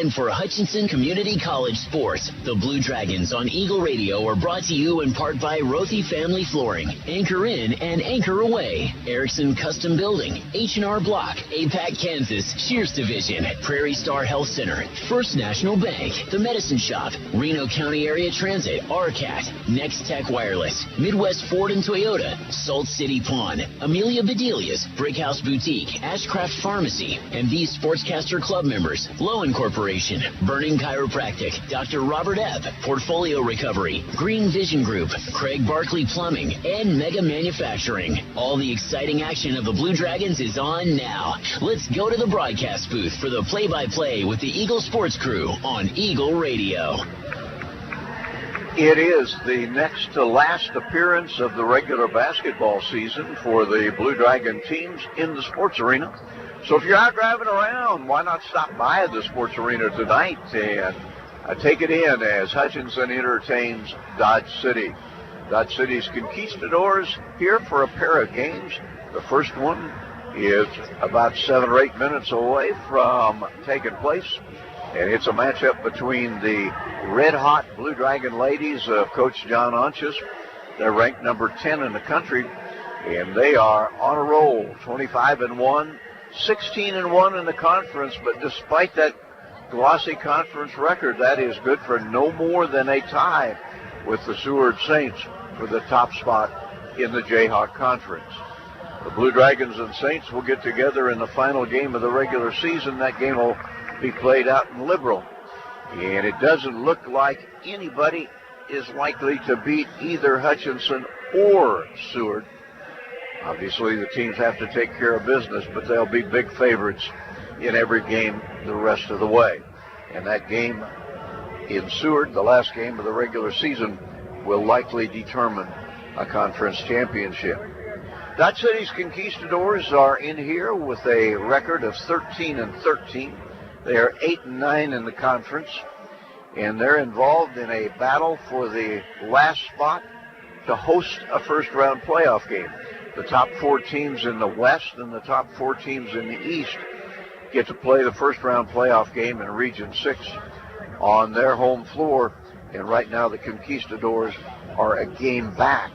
time for Hutchinson Community College Sports. The Blue Dragons on Eagle Radio are brought to you in part by Rothy Family Flooring, Anchor In and Anchor Away, Erickson Custom Building, H&R Block, APAC Kansas, Shears Division, Prairie Star Health Center, First National Bank, The Medicine Shop, Reno County Area Transit, RCAT, Next Tech Wireless, Midwest Ford and Toyota, Salt City Pawn, Amelia Bedelia's, Brickhouse Boutique, Ashcraft Pharmacy, and these Sportscaster Club members, Lowen Corporation, Burning Chiropractic, Dr. Robert Ebb, Portfolio Recovery, Green Vision Group, Craig Barkley Plumbing, and Mega Manufacturing. All the exciting action of the Blue Dragons is on now. Let's go to the broadcast booth for the play-by-play with the Eagle Sports Crew on Eagle Radio. It is the next to last appearance of the regular basketball season for the Blue Dragon teams in the sports arena. So if you're out driving around, why not stop by the sports arena tonight and take it in as Hutchinson entertains Dodge City. Dodge City's Conquistadors here for a pair of games. The first one is about 7 or 8 minutes away from taking place. And it's a matchup between the red-hot Blue Dragon ladies of Coach John Onches. They're ranked number 10 in the country, and they are on a roll, 25-1, 16-1 in the conference. But despite that glossy conference record, that is good for no more than a tie with the Seward Saints for the top spot in the Jayhawk Conference. The Blue Dragons and Saints will get together in the final game of the regular season. That game will be played out in Liberal, and it doesn't look like anybody is likely to beat either Hutchinson or Seward. Obviously the teams have to take care of business, but they'll be big favorites in every game the rest of the way. And that game in Seward, the last game of the regular season, will likely determine a conference championship. Dodge City's Conquistadors are in here with a record of 13-13. They are 8-9 in the conference, and they're involved in a battle for the last spot to host a first-round playoff game. The top 4 teams in the West and the top 4 teams in the East get to play the first-round playoff game in Region 6 on their home floor, and right now the Conquistadors are a game back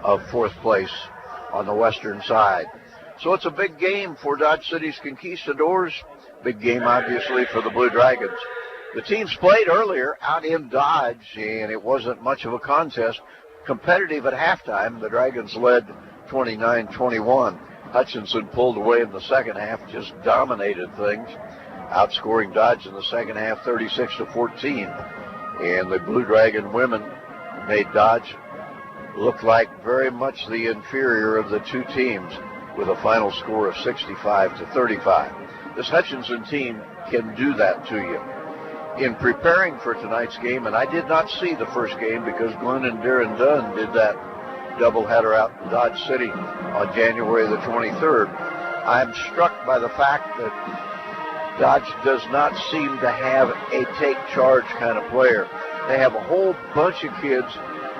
of 4th place on the western side. So it's a big game for Dodge City's Conquistadors. Big game, obviously, for the Blue Dragons. The teams played earlier out in Dodge, and it wasn't much of a contest. Competitive at halftime, the Dragons led 29-21. Hutchinson pulled away in the second half, just dominated things, outscoring Dodge in the second half 36-14. And the Blue Dragon women made Dodge look like very much the inferior of the two teams with a final score of 65-35. This Hutchinson team can do that to you. In preparing for tonight's game, and I did not see the first game because Glenn and Darren Dunn did that doubleheader out in Dodge City on January the 23rd, I'm struck by the fact that Dodge does not seem to have a take-charge kind of player. They have a whole bunch of kids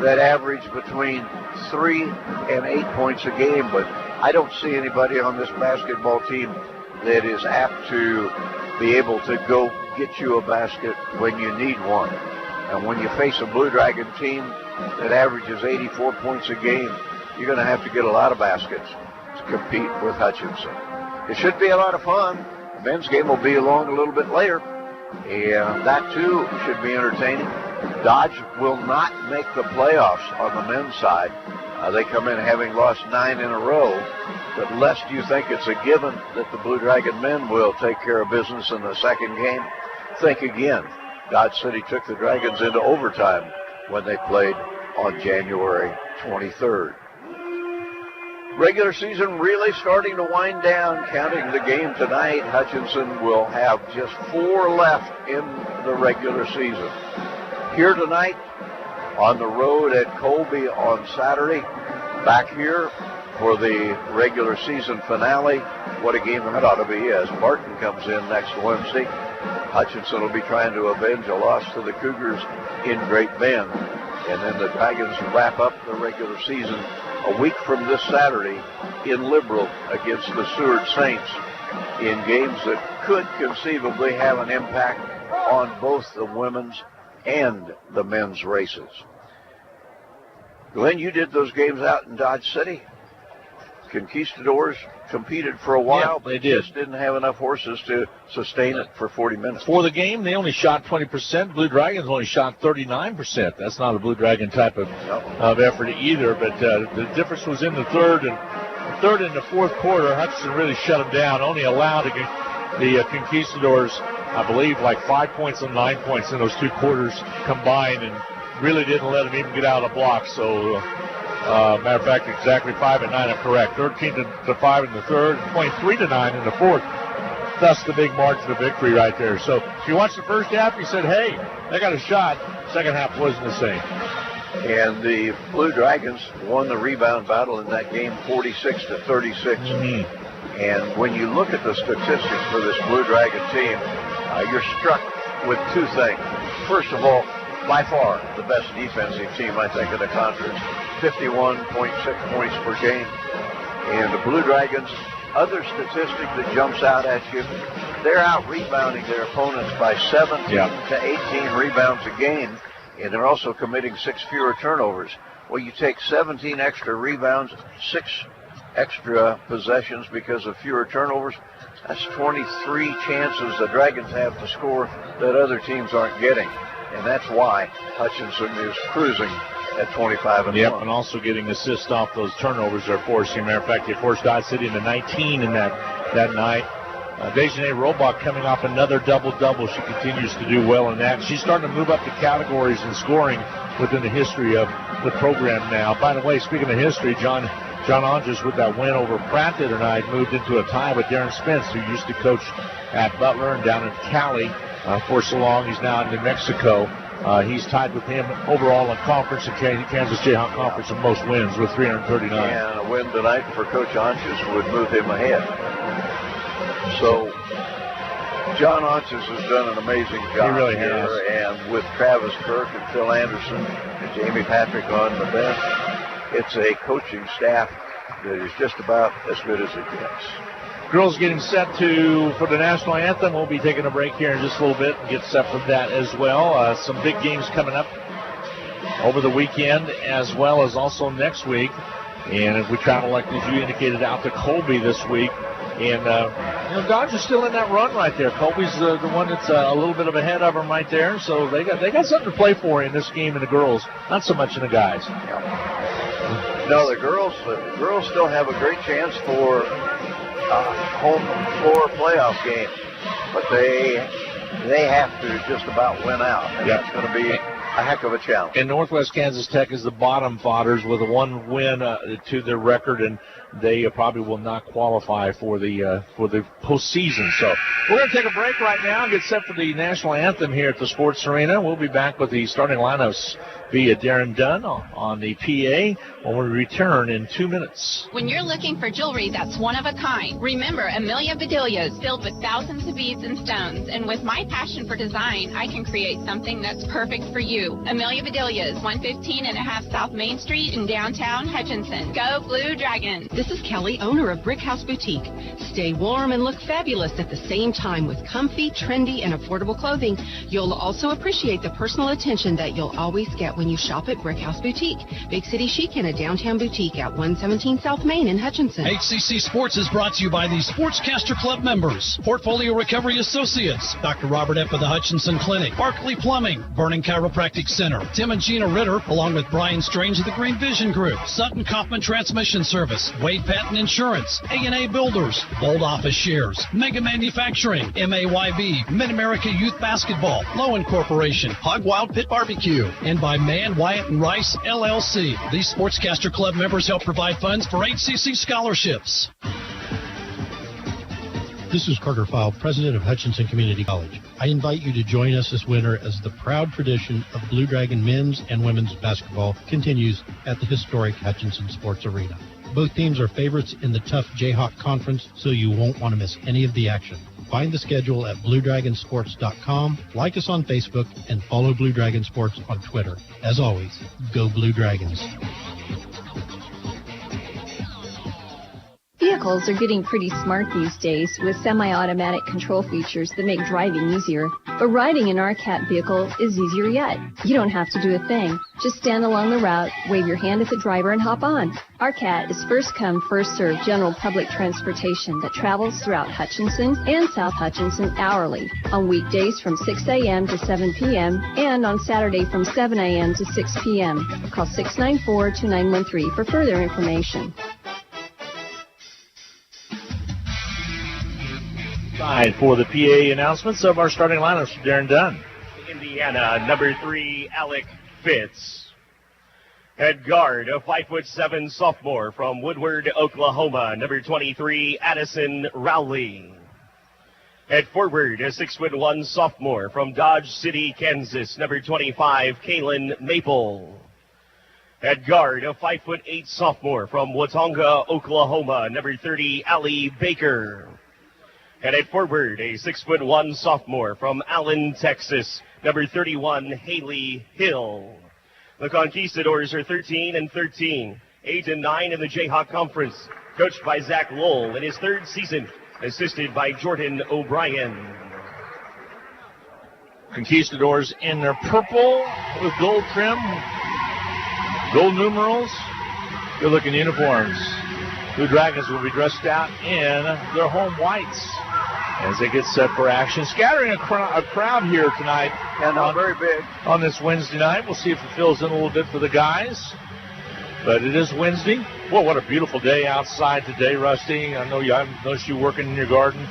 that average between 3 and 8 points a game, but I don't see anybody on this basketball team that is apt to be able to go get you a basket when you need one. And when you face a Blue Dragon team that averages 84 points a game, you're going to have to get a lot of baskets to compete with Hutchinson. It should be a lot of fun. The men's game will be along a little bit later, and that too should be entertaining. Dodge will not make the playoffs on the men's side. They come in having lost 9 in a row, but lest you think it's a given that the Blue Dragon men will take care of business in the second game, think again. Dodge City took the Dragons into overtime when they played on January 23rd. Regular season really starting to wind down. Counting the game tonight, Hutchinson will have just 4 left in the regular season. Here tonight, on the road at Colby on Saturday, back here for the regular season finale. What a game that ought to be as Barton comes in next Wednesday. Hutchinson will be trying to avenge a loss to the Cougars in Great Bend. And then the Dragons wrap up the regular season a week from this Saturday in Liberal against the Seward Saints in games that could conceivably have an impact on both the women's and the men's races. Glenn, you did those games out in Dodge City. Conquistadors competed for a while, but just didn't have enough horses to sustain it for 40 minutes. For the game, they only shot 20%. Blue Dragons only shot 39%. That's not a Blue Dragon type of effort either, but the difference was in the third and the fourth quarter. Hutchinson really shut them down, only allowed the Conquistadors, I believe, like 5 points and 9 points in those two quarters combined, and really didn't let them even get out of the block. So, matter of fact, exactly 5 and 9 are correct. 13-5 in the third, 23-9 in the fourth. Thus the big margin of victory right there. So if you watched the first half, you said, hey, they got a shot. Second half wasn't the same. And the Blue Dragons won the rebound battle in that game 46-36. Mm-hmm. And when you look at the statistics for this Blue Dragon team, you're struck with two things. First of all, by far the best defensive team, I think, in the conference. 51.6 points per game. And the Blue Dragons, other statistic that jumps out at you, they're out rebounding their opponents by 17 to 18 rebounds a game, and they're also committing 6 fewer turnovers. Well, you take 17 extra rebounds, 6 extra possessions because of fewer turnovers. That's 23 chances the Dragons have to score that other teams aren't getting. And that's why Hutchinson is cruising at 25-1. Yep, and also getting assists off those turnovers they're forcing. Matter of fact, they forced Dodge City into 19 in that night. Dejanay Robach coming off another double-double. She continues to do well in that. She's starting to move up the categories in scoring within the history of the program now. By the way, speaking of history, John Andres, with that win over Pratt the other night, moved into a tie with Darren Spence, who used to coach at Butler and down in Cali for so long. He's now in New Mexico. He's tied with him overall in conference and Kansas Jayhawk Conference in most wins with 339. And a win tonight for Coach Anches would move him ahead. So John Anches has done an amazing job here, and with Travis Kirk and Phil Anderson and Jamie Patrick on the bench, it's a coaching staff that is just about as good as it gets. Girls getting set for the national anthem. We'll be taking a break here in just a little bit and get set for that as well. Some big games coming up over the weekend as well as also next week. And if we travel, like as you indicated, out to Colby this week. And, Dodge is still in that run right there. Colby's the one that's a little bit of ahead of them right there. So they got something to play for in this game in the girls, not so much in the guys. Yeah. No, the girls still have a great chance for home floor playoff game, but they have to just about win out, and that's going to be a heck of a challenge. And Northwest Kansas Tech is the bottom fodders with a 1 win to their record, and they probably will not qualify for the postseason. So we're going to take a break right now and get set for the national anthem here at the Sports Arena. We'll be back with the starting lineups via Darren Dunn on the PA when we return in 2 minutes. When you're looking for jewelry that's one of a kind, remember Amelia Bedelia's filled with thousands of beads and stones. And with my passion for design, I can create something that's perfect for you. Amelia Bedelia's, 115.5 South Main Street in downtown Hutchinson. Go Blue Dragon. This is Kelly, owner of Brick House Boutique. Stay warm and look fabulous at the same time with comfy, trendy, and affordable clothing. You'll also appreciate the personal attention that you'll always get when you shop at Brick House Boutique. Big City Chic in a downtown boutique at 117 South Main in Hutchinson. HCC Sports is brought to you by the Sportscaster Club members, Portfolio Recovery Associates, Dr. Robert F. of the Hutchinson Clinic, Barkley Plumbing, Burning Chiropractic Center, Tim and Gina Ritter, along with Brian Strange of the Green Vision Group, Sutton Kaufman Transmission Service, Wade Patton Insurance, A&A Builders, Bold Office Shares, Mega Manufacturing, MAYB, Mid-America Youth Basketball, Lowen Corporation, Hog Wild Pit Barbecue, and by Mann, Wyatt, and Rice, LLC. These Sportscaster Club members help provide funds for HCC scholarships. This is Carter File, president of Hutchinson Community College. I invite you to join us this winter as the proud tradition of Blue Dragon men's and women's basketball continues at the historic Hutchinson Sports Arena. Both teams are favorites in the tough Jayhawk Conference, so you won't want to miss any of the action. Find the schedule at BlueDragonSports.com, like us on Facebook, and follow Blue Dragon Sports on Twitter. As always, go Blue Dragons. The vehicles are getting pretty smart these days with semi-automatic control features that make driving easier. But riding an RCAT vehicle is easier yet. You don't have to do a thing. Just stand along the route, wave your hand at the driver, and hop on. RCAT is first come, first served general public transportation that travels throughout Hutchinson and South Hutchinson hourly, on weekdays from 6 a.m. to 7 p.m. and on Saturday from 7 a.m. to 6 p.m. Call 694-2913 for further information. Time for the PA announcements of our starting lineups for Darren Dunn. Indiana, number 3, Alec Fitz. At guard, a 5'7" sophomore from Woodward, Oklahoma, number 23, Addison Rowley. At forward, a 6'1" sophomore from Dodge City, Kansas, number 25, Kaylin Maple. At guard, a 5'8" sophomore from Watonga, Oklahoma, number 30, Allie Baker. And at forward, a 6'1" sophomore from Allen, Texas, number 31, Haley Hill. The Conquistadors are 13-13, 8-9 in the Jayhawk Conference, coached by Zach Lowell in his third season, assisted by Jordan O'Brien. Conquistadors in their purple with gold trim, gold numerals, good-looking uniforms. Blue Dragons will be dressed out in their home whites as they get set for action. Scattering a crowd here tonight. Yeah, not very big. On this Wednesday night. We'll see if it fills in a little bit for the guys. But it is Wednesday. Well, what a beautiful day outside today, Rusty. I noticed you working in your garden.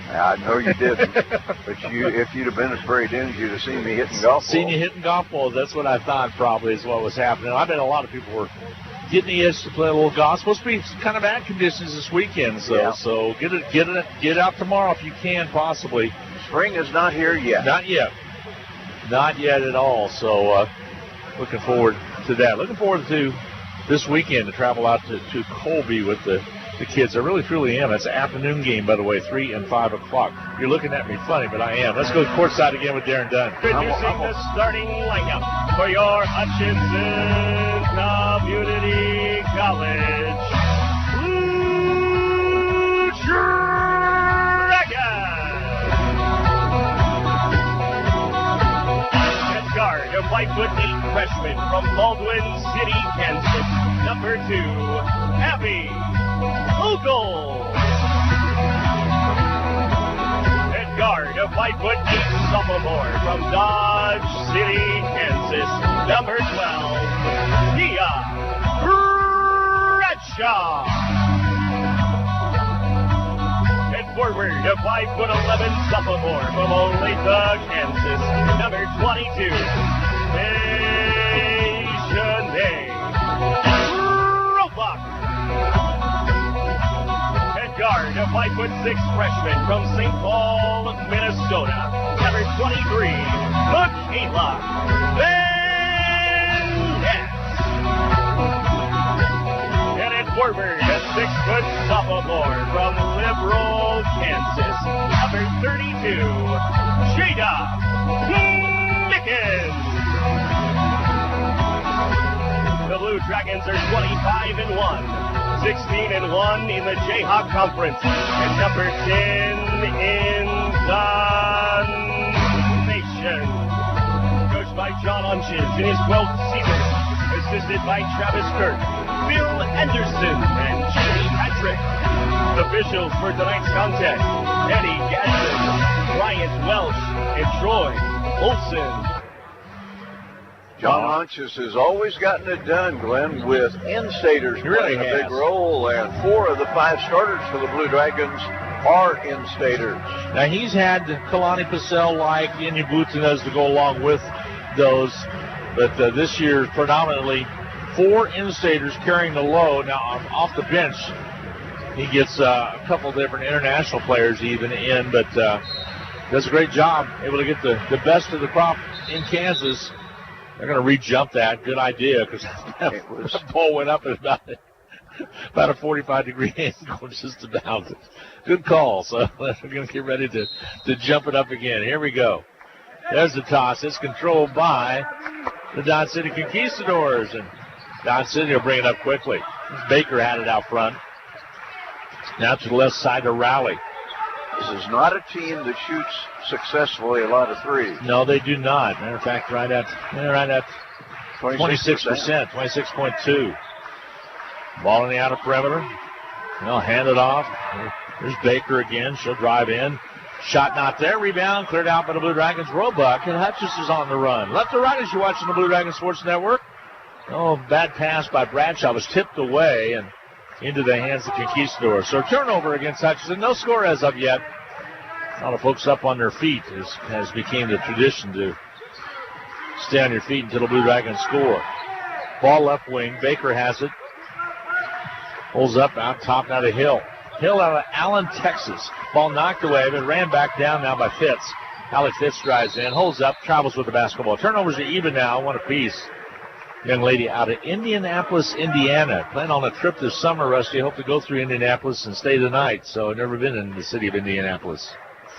I know you didn't. But if you'd have been at Prairie Dunes, you'd have seen me hitting golf balls. Seen you hitting golf balls. That's what I thought probably is what was happening. I bet a lot of people were getting the itch to play a little golf. It's supposed to be kind of bad conditions this weekend, so get out tomorrow if you can possibly. Spring is not here yet. Not yet at all. So looking forward to that. Looking forward to this weekend to travel out to Colby with the kids. I really truly am. It's an afternoon game, by the way, 3 and 5 o'clock. You're looking at me funny, but I am. Let's go courtside again with Darren Dunn. Introducing the starting lineup for your Hutchinson Community College Blue Dragons. At guard, a 5'8" freshman from Baldwin City, Kansas, number 2, Abby Ogle. At guard, a 5'8" sophomore from Dodge City, Kansas, number 12, Dia Bradshaw. At forward, a 5'11" sophomore from Olathe, Kansas, number 22, Shanae Robach. Guard, a 5'6" freshman from St. Paul, Minnesota, number 23, Michaela Van Ness. And at forward, a 6-foot sophomore from Liberal, Kansas, number 32, Jada Mickens. The Blue Dragons are 25-1. 16-1 in the Jayhawk Conference, and number 10 in the nation. Coached by John Hunches in his 12th season, assisted by Travis Kirk, Bill Anderson, and Jimmy Patrick. Officials for tonight's contest: Eddie Gadsden, Bryant Welsh, and Troy Olson. John Hunches has always gotten it done, Glenn, with in-staters playing a big role, and 4 of the 5 starters for the Blue Dragons are in-staters. Now, he's had Kalani Pacell-like Indy Butinas to go along with those, but this year, predominantly 4 in-staters carrying the load. Now, off the bench, he gets a couple different international players even in, but does a great job, able to get the best of the crop in Kansas. They're going to re-jump that. Good idea, because that ball went up at about a 45-degree angle, just about. Good call. So we're going to get ready to jump it up again. Here we go. There's the toss. It's controlled by the Dodge City Conquistadors, and Dodge City will bring it up quickly. Baker had it out front. Now to the left side to Rowley. This is not a team that shoots successfully a lot of threes. No, they do not. Matter of fact, right at 26%, 26.2. Ball in the outer perimeter. They'll hand it off. There's Baker again. She'll drive in. Shot not there. Rebound cleared out by the Blue Dragons. Roebuck, and Hutchinson's on the run. Left to right as you're watching the Blue Dragon Sports Network. Oh, bad pass by Bradshaw. Was tipped away and into the hands of Conquistadors. So turnover against Hutchinson. No score as of yet. A lot of folks up on their feet has became the tradition to stay on your feet until the Blue Dragons score. Ball left wing. Baker has it. Pulls up out top now to Hill. Hill out of Allen, Texas. Ball knocked away, but ran back down now by Fitz. Alex Fitz drives in, holds up, travels with the basketball. Turnovers are even now, one apiece. Young lady out of Indianapolis, Indiana. Plan on a trip this summer, Rusty. Hope to go through Indianapolis and stay the night. So I've never been in the city of Indianapolis.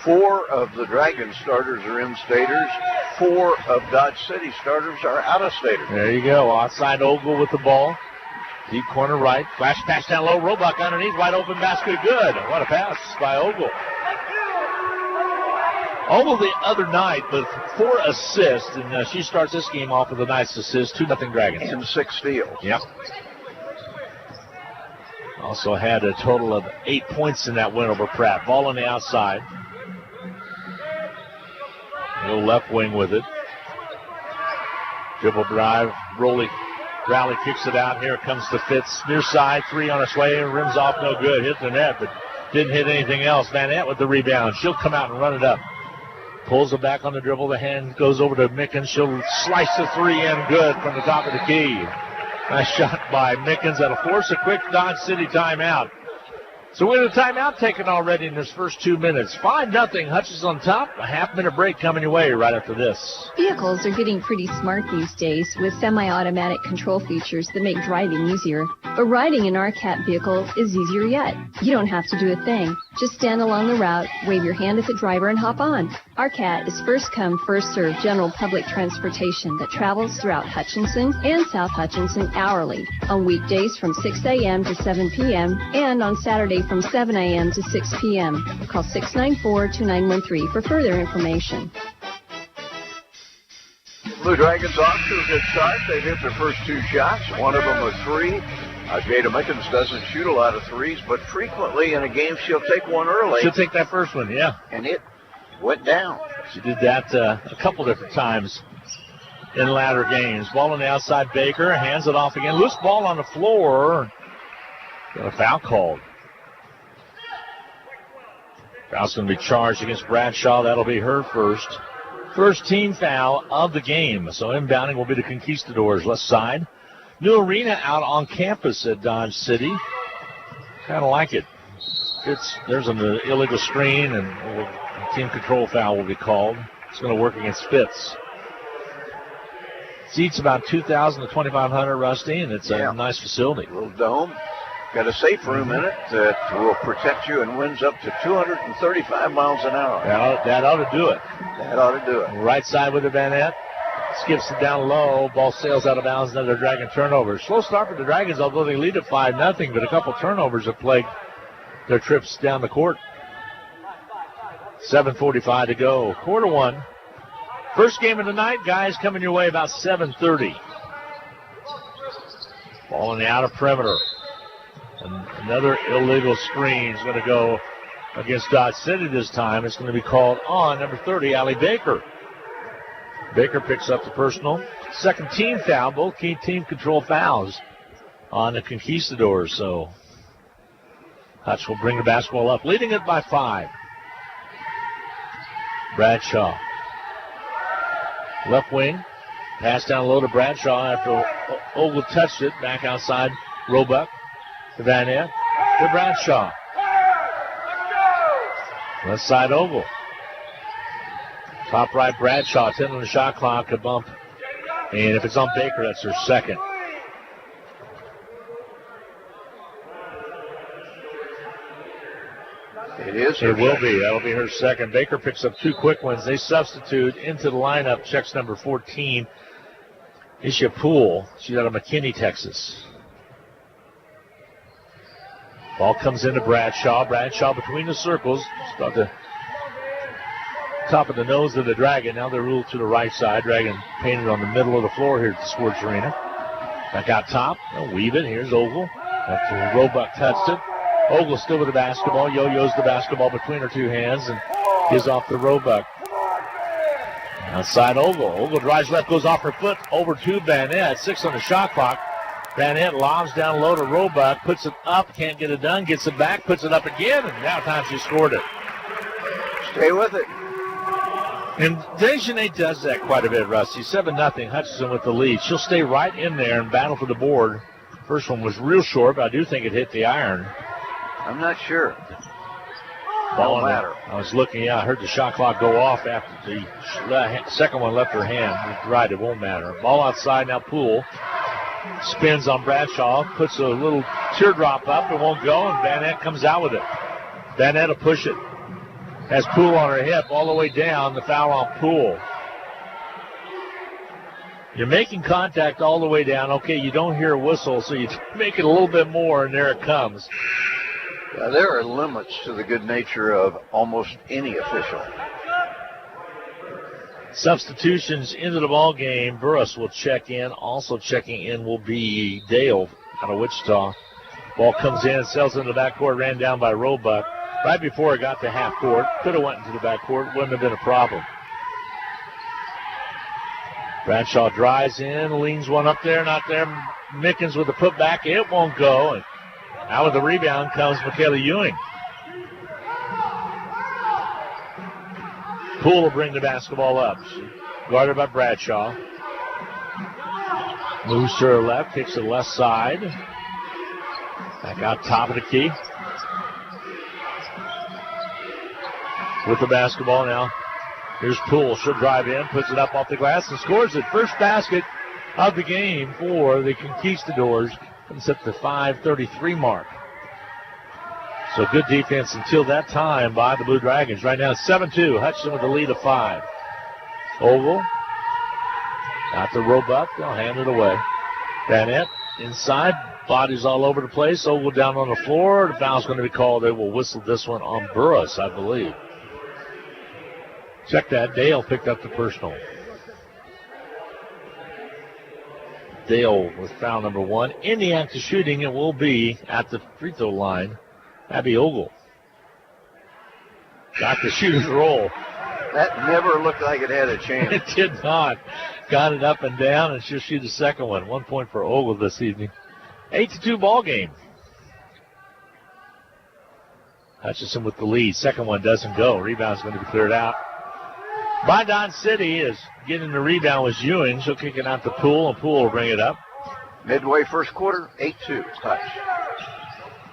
4 of the Dragon starters are in-staters. 4 of Dodge City starters are out-of-staters. There you go. Outside Ogle with the ball. Deep corner right. Flash pass down low. Roebuck underneath. Wide open basket. Good. What a pass by Ogle. Ogle the other night with 4 assists, and she starts this game off with a nice assist. 2-0 Dragons. And 6 steals. Yep. Also had a total of 8 points in that win over Pratt. Ball on the outside. Go left wing with it. Dribble drive. Rowley kicks it out. Here it comes to Fitz. Near side. 3 on its way. Rims off. No good. Hit the net, but didn't hit anything else. Van Ant with the rebound. She'll come out and run it up. Pulls it back on the dribble. The hand goes over to Mickens. She'll slice the 3 in good from the top of the key. Nice shot by Mickens. That'll force a quick Dodge City timeout. So we have a timeout taken already in this first 2 minutes. 5-0. Hutchinson on top. A half-minute break coming your way right after this. Vehicles are getting pretty smart these days with semi-automatic control features that make driving easier. But riding an RCAT vehicle is easier yet. You don't have to do a thing. Just stand along the route, wave your hand at the driver, and hop on. RCAT is first come, first served general public transportation that travels throughout Hutchinson and South Hutchinson hourly, on weekdays from 6 a.m. to 7 p.m. and on Saturday from 7 a.m. to 6 p.m. Call 694-2913 for further information. Blue Dragons off to a good start. They've hit their first 2 shots. One of them a 3. Jada Mickens doesn't shoot a lot of threes, but frequently in a game she'll take one early. She'll take that first one, yeah. And it went down. She did that a couple different times in latter games. Ball on the outside, Baker hands it off again. Loose ball on the floor. Got a foul called. Foul's going to be charged against Bradshaw. That'll be her first team foul of the game. So inbounding will be the Conquistadors left side. New arena out on campus at Dodge City. Kind of like it. There's an illegal screen, and a team control foul will be called. It's going to work against Fitz. Seats about 2,000 to 2,500, Rusty, and it's a nice facility. A little dome. Got a safe room in it that will protect you and wins up to 235 miles an hour. That ought to do it. That ought to do it. Right side with the Van Ant. Skips it down low. Ball sails out of bounds. Another Dragon turnover. Slow start for the Dragons, although they lead at 5-0, but a couple turnovers have plagued their trips down the court. 7:45 to go. Quarter 1. First game of the night, guys, coming your way about 7:30. Ball on the outer perimeter. And another illegal screen is going to go against Dodge City this time. It's going to be called on number 30, Allie Baker. Baker picks up the personal. Second team foul, both key team control fouls on the Conquistadors. So Hutch will bring the basketball up, leading it by 5. Bradshaw. Left wing. Pass down low to Bradshaw after Ogle touched it. Back outside, Roebuck. To Van Ant. To Bradshaw. Left side Ogle. Top right Bradshaw. 10 on the shot clock. A bump. And if it's on Baker, that's her second. It is. It will be. That'll be her second. Baker picks up 2 quick ones. They substitute into the lineup. Checks number 14. Isha Poole. She's out of McKinney, Texas. Ball comes into Bradshaw. Bradshaw between the circles. Just about the top of the nose of the Dragon. Now they're ruled to the right side. Dragon painted on the middle of the floor here at the Sports Arena. Back out top. They'll weave it. Here's Ogle. After Roebuck touched it. Ogle still with the basketball. Yo-yo's the basketball between her two hands and gives off to Roebuck. Outside Ogle. Ogle drives left, goes off her foot over to Vanette. 6 on the shot clock. Vanette lobs down low to Roebuck, puts it up, can't get it done, gets it back, puts it up again, and now time she scored it. Stay with it. And Dejanay does that quite a bit, Rusty. 7-0, Hutchinson with the lead. She'll stay right in there and battle for the board. First one was real short, but I do think it hit the iron. I'm not sure. Ball Don't matter. I was looking, I heard the shot clock go off after the second one left her hand. Right, it won't matter. Ball outside, now Poole. Spins on Bradshaw, puts a little teardrop up, it won't go, and Vanette comes out with it. Vanette will push it. Has Poole on her hip all the way down, the foul on Poole. You're making contact all the way down. Okay, you don't hear a whistle, so you make it a little bit more, and there it comes. There are limits to the good nature of almost any official. Substitutions into the ball game. Burris will check in. Also checking in will be Dale out of Wichita. Ball comes in, sails into the backcourt, ran down by Roebuck. Right before it got to half court. Could have went into the backcourt. Wouldn't have been a problem. Bradshaw drives in, leans one up there, not there. Mickens with the putback. It won't go. And out with the rebound comes Michaela Ewing. Poole will bring the basketball up. Guarded by Bradshaw. Moves to her left, kicks to the left side. Back out top of the key. With the basketball now. Here's Poole. She'll drive in, puts it up off the glass, and scores it. First basket of the game for the Conquistadors. Comes at the 5:33 mark. So good defense until that time by the Blue Dragons. Right now it's 7-2. Hutchinson with the lead of 5. Ogle. Got the Roebuck. They'll hand it away. Vanette inside. Bodies all over the place. Ogle down on the floor. The foul's going to be called. They will whistle this one on Burris, I believe. Check that. Dale picked up the personal. Dale with foul number 1. In the act of shooting, it will be at the free throw line. Abby Ogle. Got the shooter's roll. That never looked like it had a chance. It did not. Got it up and down, and she'll shoot a second one. 1 point for Ogle this evening. 8-2 ball game. Hutchinson with the lead. Second one doesn't go. Rebound's going to be cleared out. By Dodge City is getting the rebound was Ewing. She'll kick it out to Poole, and Poole will bring it up. Midway first quarter, 8-2. Touch.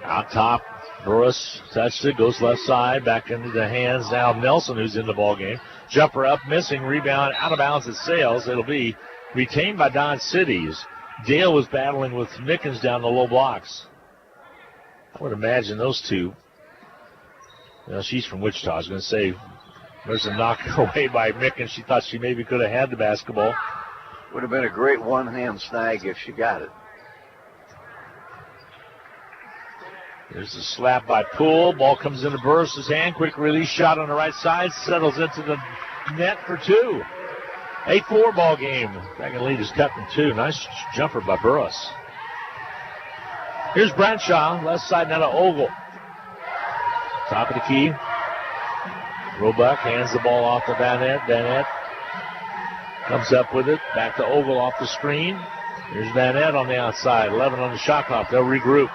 Out top, Burris touched it, goes left side, back into the hands now of Nelson, who's in the ball game. Jumper up, missing, rebound, out of bounds at Sales. It'll be retained by Dodge Cities. Dale was battling with Mickens down the low blocks. I would imagine those two. Well, she's from Wichita. I was going to say, there's a knock away by Mickens. She thought she maybe could have had the basketball. Would have been a great one-hand snag if she got it. There's a slap by Poole. Ball comes into Burris' hand. Quick release shot on the right side. Settles into the net for 2. 8-4 ball game. Dragon lead is cut from 2. Nice jumper by Burris. Here's Bradshaw. Left side now to Ogle. Top of the key. Roebuck hands the ball off to Vanette. Vanette comes up with it. Back to Ogle off the screen. Here's Vanette on the outside. 11 on the shot clock. They'll regroup.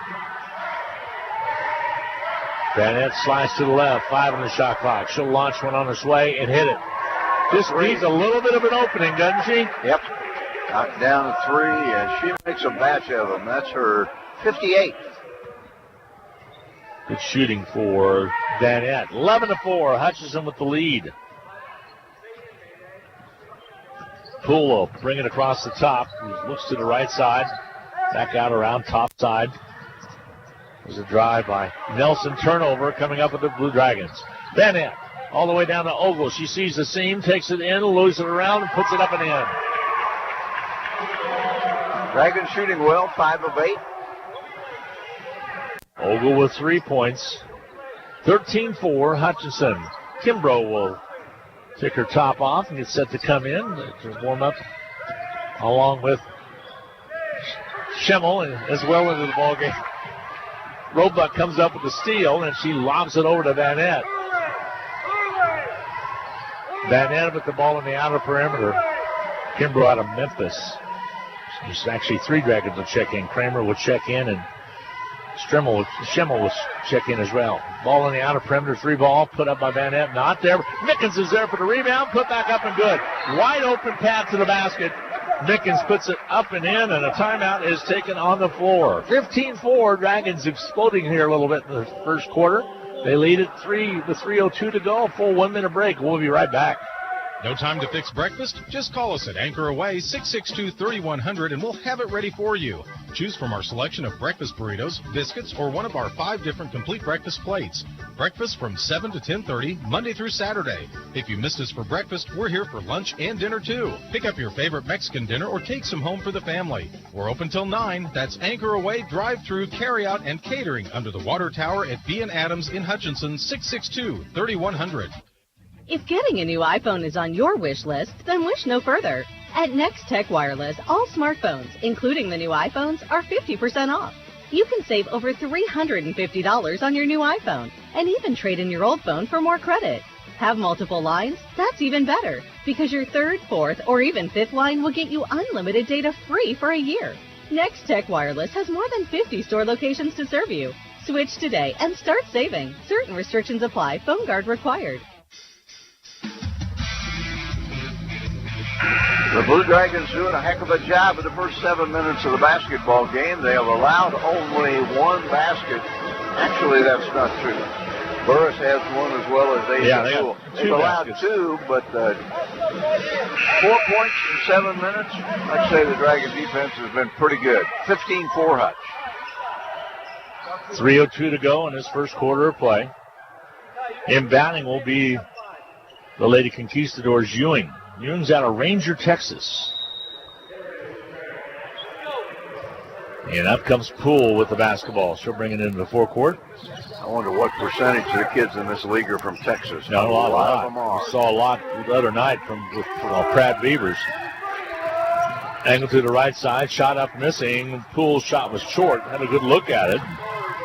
Vanette slides to the left. 5 on the shot clock. She'll launch one on her way and hit it. Just needs a little bit of an opening, doesn't she? Yep. Knocked down a 3, and she makes a batch of them. That's her 58th. Good shooting for Vanette. 11-4. Hutchinson with the lead. Poole will bring it across the top. He looks to the right side. Back out around top side. There's a drive by Nelson. Turnover coming up with the Blue Dragons. Vanette all the way down to Ogle. She sees the seam, takes it in, loses it around, and puts it up and in. Dragons shooting well, 5 of 8. Ogle with 3 points. 13-4, Hutchinson. Kimbrough will take her top off and get set to come in to warm up along with Schimmel as well into the ball game. Roebuck comes up with the steal, and she lobs it over to Van Nett. Van Nett with the ball in the outer perimeter. Kimbrough out of Memphis. There's actually 3 Dragons will check in. Kramer will check in, and Schimmel will check in as well. Ball in the outer perimeter, 3 ball, put up by Van Nett. Not there. Mickens is there for the rebound, put back up and good. Wide open path to the basket. Mickens puts it up and in, and a timeout is taken on the floor. 15-4, Dragons exploding here a little bit in the first quarter. They lead at 3 with 3:02 to go. Full 1 minute break. We'll be right back. No time to fix breakfast? Just call us at Anchor Away 662-3100 and we'll have it ready for you. Choose from our selection of breakfast burritos, biscuits, or one of our 5 different complete breakfast plates. Breakfast from 7 to 10:30, Monday through Saturday. If you missed us for breakfast, we're here for lunch and dinner too. Pick up your favorite Mexican dinner or take some home for the family. We're open till 9. That's Anchor Away, drive-through, carry-out, and catering under the water tower at B&. Adams in Hutchinson, 662-3100. If getting a new iPhone is on your wish list, then wish no further. At Next Tech Wireless, all smartphones, including the new iPhones, are 50% off. You can save over $350 on your new iPhone, and even trade in your old phone for more credit. Have multiple lines? That's even better, because your 3rd, 4th, or even 5th line will get you unlimited data free for a year. Next Tech Wireless has more than 50 store locations to serve you. Switch today and start saving. Certain restrictions apply. Phone guard required. The Blue Dragons doing a heck of a job in the first 7 minutes of the basketball game. They have allowed only 1 basket. Actually, that's not true. Burris has 1 as well as they have. They've allowed baskets. 2, but 4 points in 7 minutes. I'd say the Dragon defense has been pretty good. 15-4 Hutch. 3:02 to go in this first quarter of play. Inbounding will be the Lady Conquistadors Ewing. Ewing's out of Ranger, Texas. And up comes Poole with the basketball. She'll bring it into the forecourt. I wonder what percentage of the kids in this league are from Texas. No, a lot of them are. We saw a lot the other night from Pratt Beavers. Angle to the right side, shot up missing. Poole's shot was short. Had a good look at it.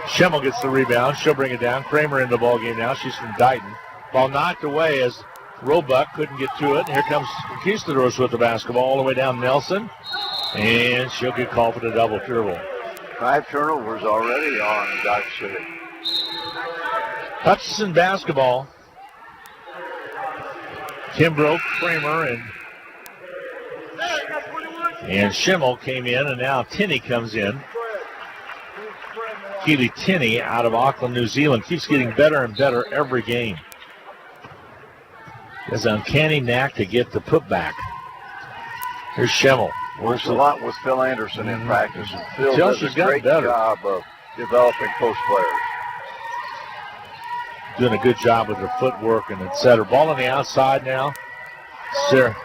Schimmel gets the rebound. She'll bring it down. Kramer in the ball game now. She's from Dighton. Ball knocked away as Roebuck couldn't get to it. Here comes Conquistadors with the basketball all the way down Nelson. And she'll get called for the double dribble. 5 turnovers already on Dodge City. Hutchinson basketball. Kimbrough, Kramer, and Schimmel came in, and now Tinney comes in. Keely Tinney out of Auckland, New Zealand. Keeps getting better and better every game. Has an uncanny knack to get the putback. Here's Schimmel. Works a lot with Phil Anderson in practice, and Phil does a great job of developing post players. Doing a good job with her footwork and et cetera. Ball on the outside now. Sarah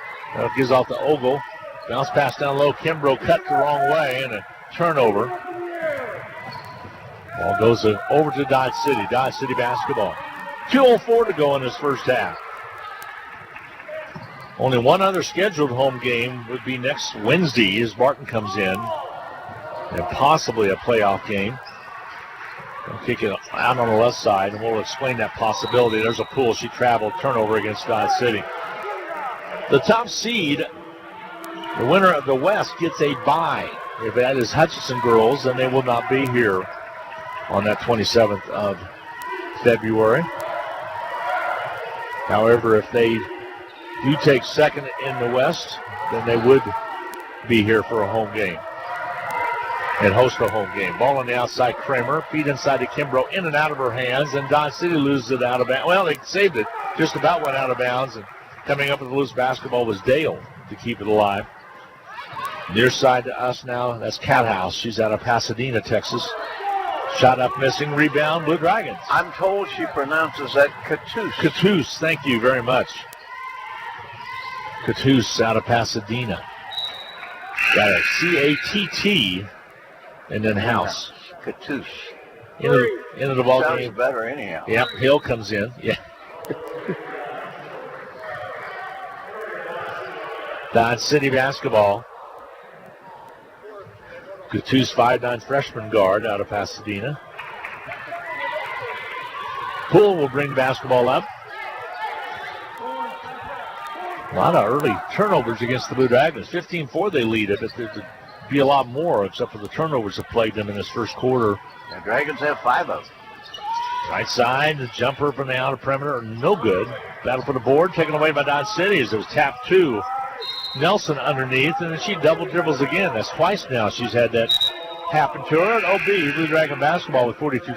gives off to Ogle. Bounce pass down low. Kimbrough cut the wrong way and a turnover. Ball goes over to Dodge City. Dodge City basketball. 2:04 to go in this first half. Only one other scheduled home game would be next Wednesday as Barton comes in. And possibly a playoff game. They'll kick it out on the left side, and we'll explain that possibility. There's a Poole. She traveled, turnover against Dodge City. The top seed, the winner of the West, gets a bye. If that is Hutchinson girls, then they will not be here on that 27th of February. However, if they do take second in the West, then they would be here for a home game and host a home game. Ball on the outside, Kramer. Feed inside to Kimbrough, in and out of her hands, and Dodge City loses it out of bounds. Well, they saved it. Just about went out of bounds, and coming up with the loose basketball was Dale to keep it alive. Near side to us now, that's Cathouse. She's out of Pasadena, Texas. Shot up missing, rebound, Blue Dragons. I'm told she pronounces that Cattouse. Cattouse, thank you very much. Cattouse out of Pasadena. Got a C-A-T-T and then House. Cattouse. into the ball Sounds game. better anyhow. Yep, Hill comes in. Yeah. Dodge City basketball. Gattu's 5'9" freshman guard out of Pasadena. Poole will bring basketball up. A lot of early turnovers against the Blue Dragons. 15-4 they lead it, but there'd be a lot more except for the turnovers that plagued them in this first quarter. The Dragons have 5 of them. Right side, the jumper from the outer perimeter, no good. Battle for the board, taken away by Dodge City as it was tapped to Nelson underneath, and then she double dribbles again. That's twice now she's had that happen to her. OB, Blue Dragon basketball with 42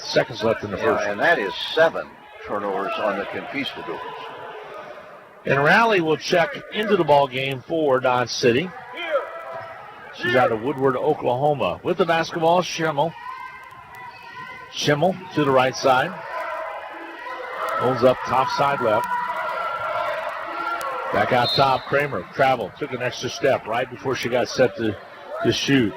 seconds left in the first. And that is 7 turnovers on the Conquistadors. And Rowley will check into the ball game for Dodge City. She's out of Woodward, Oklahoma. With the basketball, Schimmel. Schimmel to the right side. Holds up top side left. Back out top, Kramer traveled, took an extra step right before she got set to shoot.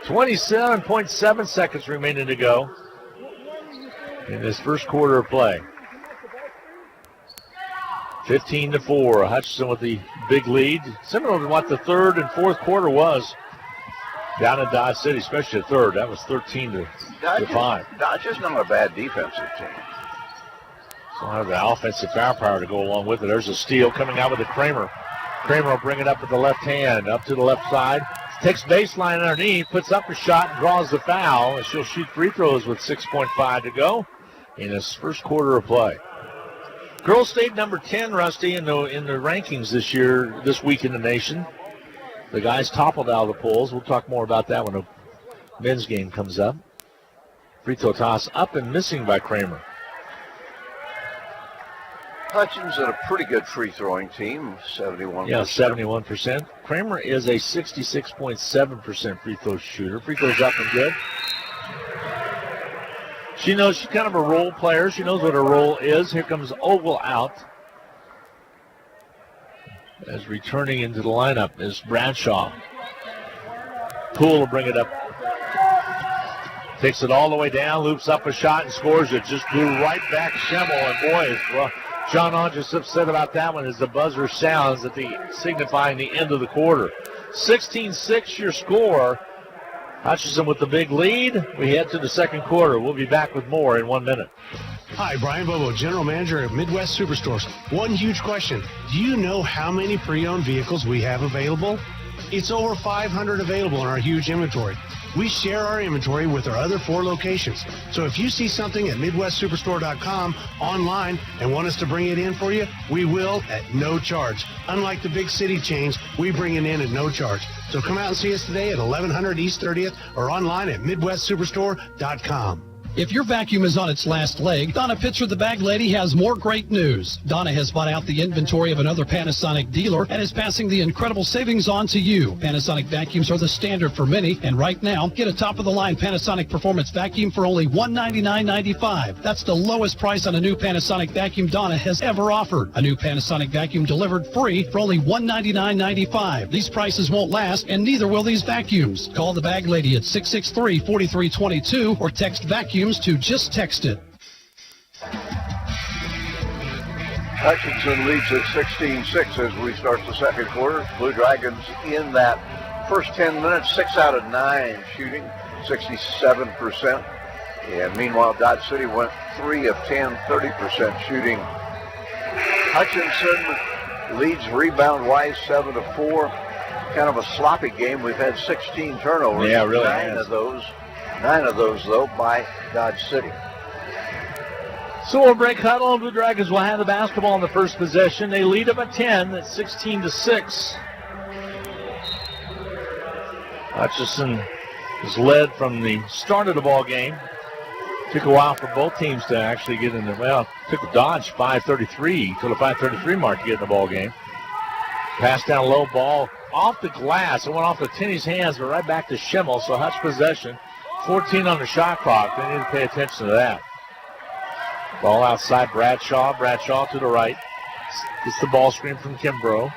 27.7 seconds remaining to go in this first quarter of play. 15-4, Hutchinson with the big lead. Similar to what the third and fourth quarter was down in Dodge City, especially the third. That was 13-5. Dodge is not a bad defensive team. So have the offensive firepower to go along with it. There's a steal coming out with the Kramer. Kramer will bring it up with the left hand, up to the left side. Takes baseline underneath, puts up a shot, and draws the foul. And she'll shoot free throws with 6.5 to go in this first quarter of play. Girls stayed number 10, Rusty, in the rankings this week in the nation. The guys toppled out of the polls. We'll talk more about that when the men's game comes up. Free throw toss up and missing by Kramer. Hutchinson a pretty good free throwing team, 71%. Yeah, 71%. Kramer is a 66.7% free throw shooter. Free throws up and good. She knows she's kind of a role player. She knows what her role is. Here comes Ogle out. As returning into the lineup is Bradshaw. Poole will bring it up. Takes it all the way down, loops up a shot and scores it. Just blew right back Schemmel. And boy, John Andrus upset about that one as the buzzer sounds signifying the end of the quarter. 16-6 your score. Hutchinson with the big lead. We head to the second quarter. We'll be back with more in 1 minute. Hi, Brian Bobo, General Manager of Midwest Superstores. One huge question. Do you know how many pre-owned vehicles we have available? It's over 500 available in our huge inventory. We share our inventory with our other 4 locations. So if you see something at MidwestSuperstore.com online and want us to bring it in for you, we will at no charge. Unlike the big city chains, we bring it in at no charge. So come out and see us today at 1100 East 30th or online at MidwestSuperstore.com. If your vacuum is on its last leg, Donna Pitzer, the bag lady, has more great news. Donna has bought out the inventory of another Panasonic dealer and is passing the incredible savings on to you. Panasonic vacuums are the standard for many, and right now, get a top-of-the-line Panasonic Performance vacuum for only $199.95. That's the lowest price on a new Panasonic vacuum Donna has ever offered. A new Panasonic vacuum delivered free for only $199.95. These prices won't last, and neither will these vacuums. Call the bag lady at 663-4322 or text vacuums to just text it. Hutchinson leads at 16-6 as we start the second quarter. Blue Dragons in that first 10 minutes, 6 out of 9 shooting, 67%. And meanwhile, Dodge City went 3 of 10, 30% shooting. Hutchinson leads rebound-wise 7-4. Kind of a sloppy game. We've had 16 turnovers. Yeah, really. 9 of those, though, by Dodge City. So we'll break huddle, and Blue Dragons will have the basketball in the first possession. They lead them at 10 at 16-6. Hutchinson is led from the start of the ball game. Took a while for both teams to actually get in there. Well, took Dodge 5:33 till the 5:33 mark to get in the ball game. Pass down low, ball off the glass. It went off the Tinney's hands, but right back to Schimmel. So Hutch possession. 14 on the shot clock. They need to pay attention to that. Ball outside, Bradshaw. Bradshaw to the right. Gets the ball screen from Kimbrough.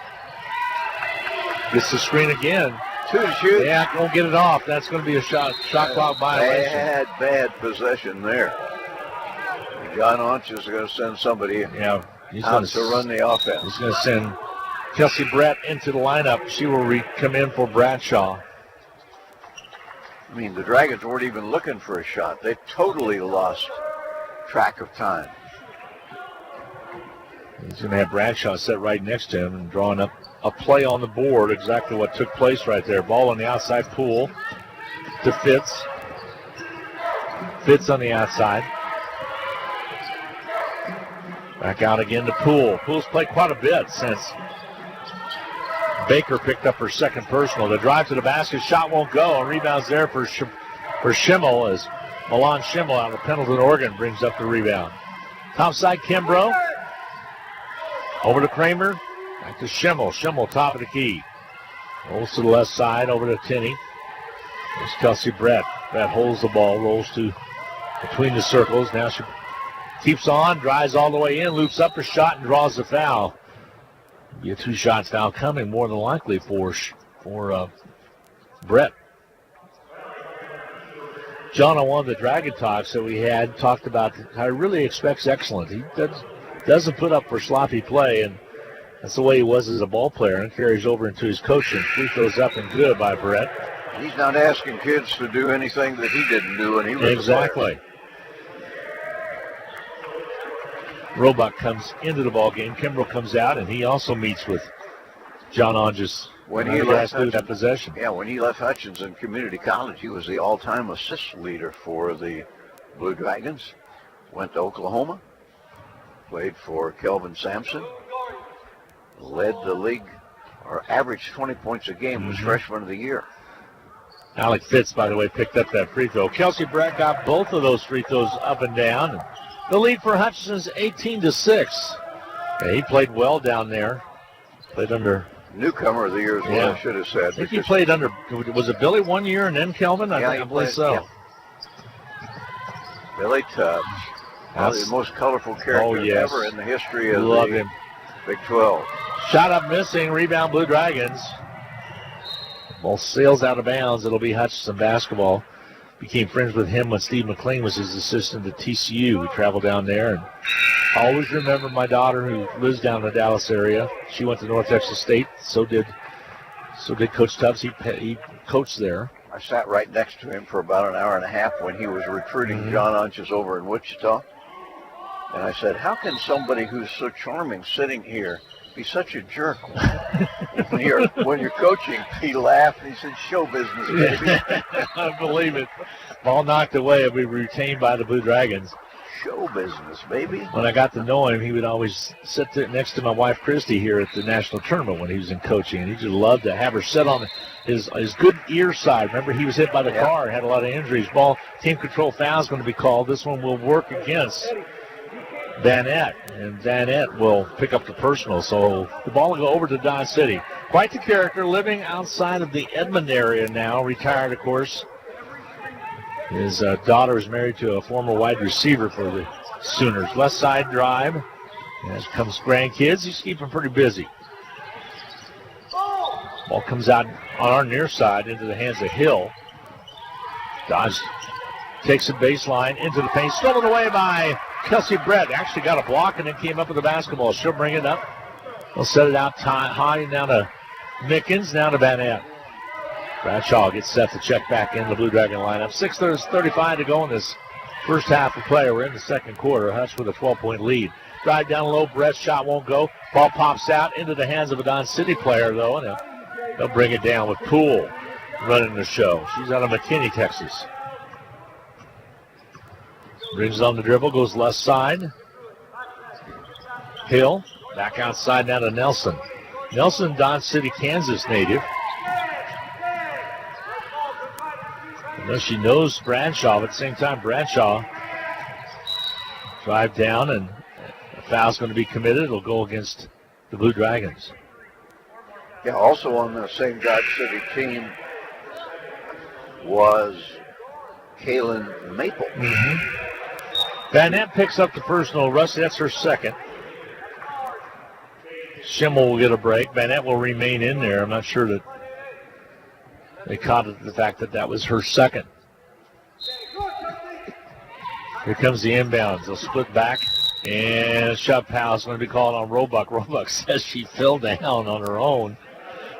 Gets the screen again 2 to shoot. Yeah, won't get it off. That's going to be a shot clock violation. Bad possession there. John Onch is going to send somebody out to run the offense. He's going to send Kelsey Brett into the lineup. She will come in for Bradshaw. I mean, the Dragons weren't even looking for a shot. They totally lost track of time. He's going to have Bradshaw set right next to him and drawing up a play on the board, exactly what took place right there. Ball on the outside, Poole to Fitz. Fitz on the outside. Back out again to Poole. Poole's played quite a bit since Baker picked up her second personal. The drive to the basket, shot won't go, and rebounds there for Schimmel as Milan Schimmel out of Pendleton, Oregon brings up the rebound. Topside, Kimbrough. Over to Kramer. Back to Schimmel. Schimmel, top of the key. Rolls to the left side, over to Tinney. There's Kelsey Brett. Brett holds the ball, rolls to between the circles. Now she keeps on, drives all the way in, loops up her shot, and draws the foul. Be a 2-shot foul coming, more than likely for Brett. John, on one of the Dragon talks that we had, talked about how he really expects excellence. He doesn't put up for sloppy play, and that's the way he was as a ball player, and carries over into his coaching. Free throws up and good by Brett. He's not asking kids to do anything that he didn't do when he was exactly. Roebuck comes into the ball game. Kimbrough comes out, and he also meets with John Onges when he left that possession. Yeah, when he left Hutchinson Community College, he was the all-time assist leader for the Blue Dragons. Went to Oklahoma, played for Kelvin Sampson, led the league, or averaged 20 points a game, was freshman of the year. Alec Fitz, by the way, picked up that free throw. Kelsey Brett got both of those free throws up and down. The lead for Hutchinson's 18-6. Yeah, he played well down there. Played under newcomer of the year is what I should have said. I think he played under, was it Billy 1 year and then Kelvin? I believe so. Yeah. Billy Tubbs. Probably the most colorful character ever in the history of the Big 12. Shot up missing, rebound Blue Dragons. Ball sails out of bounds. It'll be Hutchinson basketball. Became friends with him when Steve McLean was his assistant at TCU. We traveled down there, and I always remember my daughter who lives down in the Dallas area. She went to North Texas State. So did Coach Tubbs. He coached there. I sat right next to him for about an hour and a half when he was recruiting John Onches over in Wichita. And I said, how can somebody who's so charming sitting here be such a jerk when you're coaching? He laughed and he said, show business, baby. I believe it. Ball knocked away and we were retained by the Blue Dragons. Show business, baby. When I got to know him, he would always sit next to my wife Christy here at the national tournament when he was in coaching, and he just loved to have her sit on his good ear side. Remember, he was hit by the car and had a lot of injuries. Ball, team control foul is going to be called. This one will work against Vanette, and Vanette will pick up the personal. So the ball will go over to Dodge City. Quite the character, living outside of the Edmond area now, retired, of course. His daughter is married to a former wide receiver for the Sooners. Left side drive. As comes grandkids. He's keeping pretty busy. Ball comes out on our near side into the hands of Hill. Dodge takes it baseline into the paint. Stolen away by Kelsey Brett. Actually got a block and then came up with the basketball. She'll bring it up. They'll set it out high now to Mickens, now to Vanette. Bradshaw gets set to check back in the Blue Dragon lineup. 6:35 to go in this first half of play. We're in the second quarter. Hutch with a 12-point lead. Drive down low. Brett's shot won't go. Ball pops out into the hands of a Don City player, though, and they'll bring it down with Poole running the show. She's out of McKinney, Texas. Brings it on the dribble, goes left side. Hill, back outside now to Nelson. Nelson, Dodge City, Kansas native. I know she knows Bradshaw, but at the same time, Bradshaw drive down, and a foul's going to be committed. It'll go against the Blue Dragons. Yeah, also on the same Dodge City team was Kaylin Maple. Vanette picks up the personal. Rusty, that's her second. Schimmel will get a break. Vanette will remain in there. I'm not sure that They caught it the fact that that was her second. Here comes the inbounds. They'll split back, and shove foul is going to be called on Roebuck. Roebuck says she fell down on her own,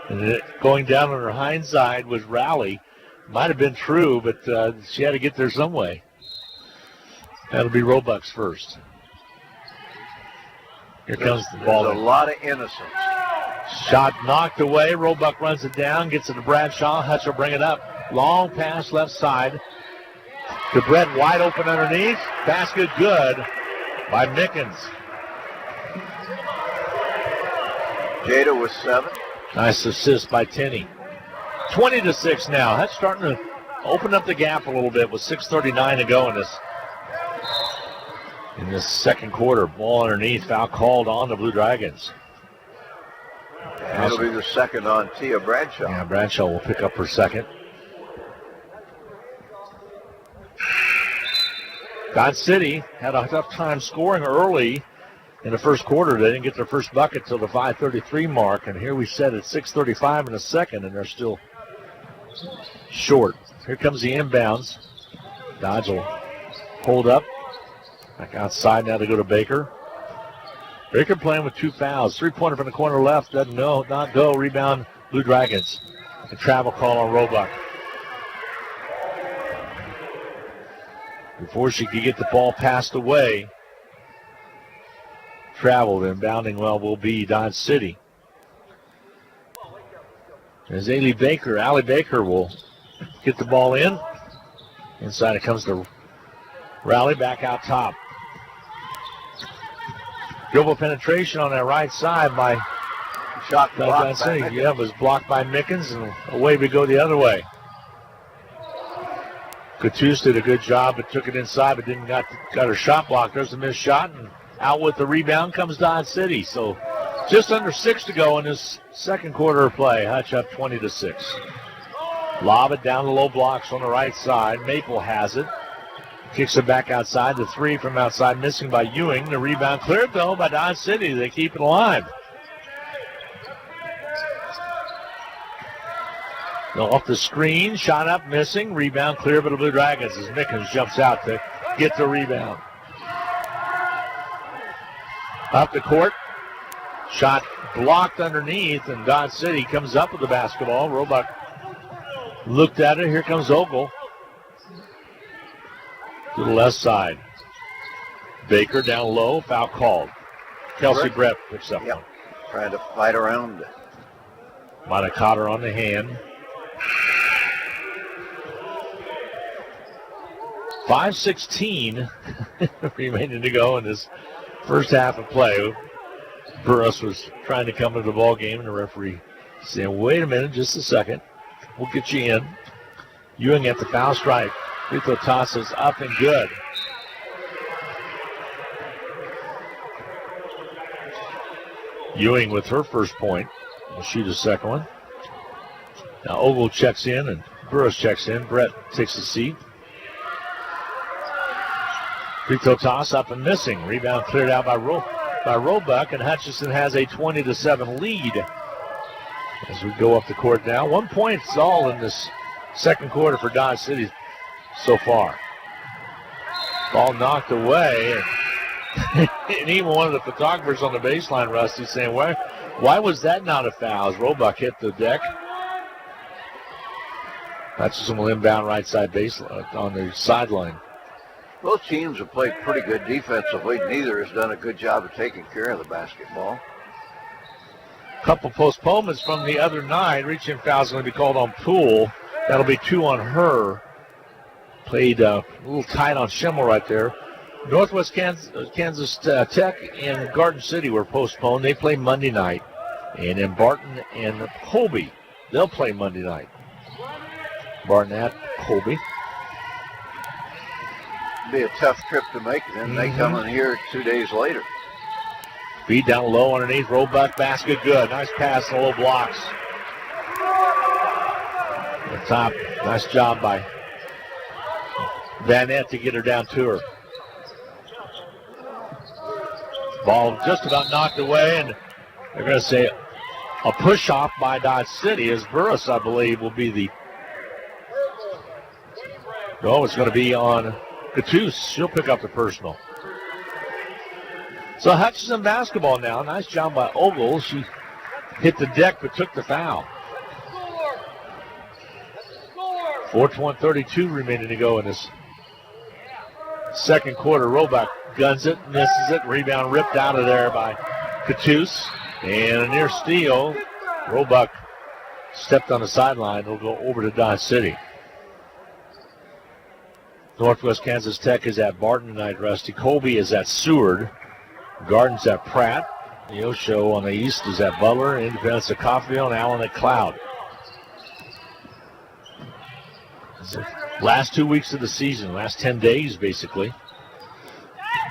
and going down on her hind side was Rowley. Might have been true, but she had to get there some way. That'll be Roebuck's first. Here comes the ball. There's a lot of innocence. Shot knocked away. Roebuck runs it down, gets it to Bradshaw. Hutch will bring it up. Long pass left side to Brett, wide open underneath. Basket good by Mickens. Jada with 7. Nice assist by Tenney. 20-6 now. Hutch starting to open up the gap a little bit with 6:39 to go in this second quarter. Ball underneath. Foul called on the Blue Dragons. It'll be the second on Tia Bradshaw. Yeah, Bradshaw will pick up her second. Dodge City had a tough time scoring early in the first quarter. They didn't get their first bucket till the 5:33 mark, and here we set at 6:35 in the second, and they're still short. Here comes the inbounds. Dodge will hold up. Back outside now to go to Baker. Baker playing with 2 fouls. 3-pointer from the corner left. Doesn't not go. Rebound, Blue Dragons. A travel call on Roebuck. Before she could get the ball passed away, traveled, inbounding will be Dodge City. As Allie Baker will get the ball in. Inside it comes to Rowley, back out top. Dribble penetration on that right side by shot blocked by Mickens. Yeah, it was blocked by Mickens, and away we go the other way. Coutus did a good job, but took it inside, but didn't got her shot blocked. There's a missed shot, and out with the rebound comes Dodge City. So just under 6 to go in this second quarter of play. Hutch up 20-6. Lob it down the low blocks on the right side. Maple has it. Kicks it back outside. The 3 from outside missing by Ewing. The rebound cleared, though, by Dodge City. They keep it alive. Off the screen, shot up, missing. Rebound clear by the Blue Dragons as Mickens jumps out to get the rebound. Up the court. Shot blocked underneath, and Dodge City comes up with the basketball. Roebuck looked at it. Here comes Ogle. To the left side. Baker down low, foul called. Kelsey Brett picks up one. Trying to fight around it. Might have caught her on the hand. 5:16 remaining to go in this first half of play. Burris was trying to come into the ball game, and the referee saying, wait a minute, just a second. We'll get you in. Ewing at the foul stripe. Free throw toss is up and good. Ewing with her first point. Will shoot a second one. Now Ogle checks in and Burris checks in. Brett takes a seat. Free throw toss up and missing. Rebound cleared out by Roebuck, and Hutchinson has a 20-7 lead. As we go up the court now. 1 point is all in this second quarter for Dodge City so far. Ball knocked away. And even one of the photographers on the baseline, Rusty, saying, why was that not a foul? As Roebuck hit the deck. Hutchinson will inbound right side baseline on the sideline. Both teams have played pretty good defensively. Neither has done a good job of taking care of the basketball. Couple postponements from the other night. Reaching foul is going to be called on Poole. That'll be 2 on her. Played a little tight on Schimmel right there. Northwest Kansas Tech and Garden City were postponed. They play Monday night. And then Barton and Colby, they'll play Monday night. Barton at Colby. Be a tough trip to make, and then they come in here 2 days later. Feed down low underneath. Roebuck basket good. Nice pass in the low blocks. The top. Nice job by Vanette to get her down to her. Ball just about knocked away, and they're going to say a push-off by Dodge City as Burris, I believe, will be the No, it's going to be on Cattouse. She'll pick up the personal. So Hutchinson basketball now. Nice job by Ogle. She hit the deck but took the foul. 4:32 remaining to go in this second quarter. Roebuck guns it, misses it. Rebound ripped out of there by Cattouse. And a near steal. Roebuck stepped on the sideline. It'll go over to Dodge City. Northwest Kansas Tech is at Barton tonight, Rusty. Colby is at Seward. Gardens at Pratt. The Osho on the east is at Butler. Independence at Coffeyville, and Allen at Cloud. Last 2 weeks of the season, last 10 days basically.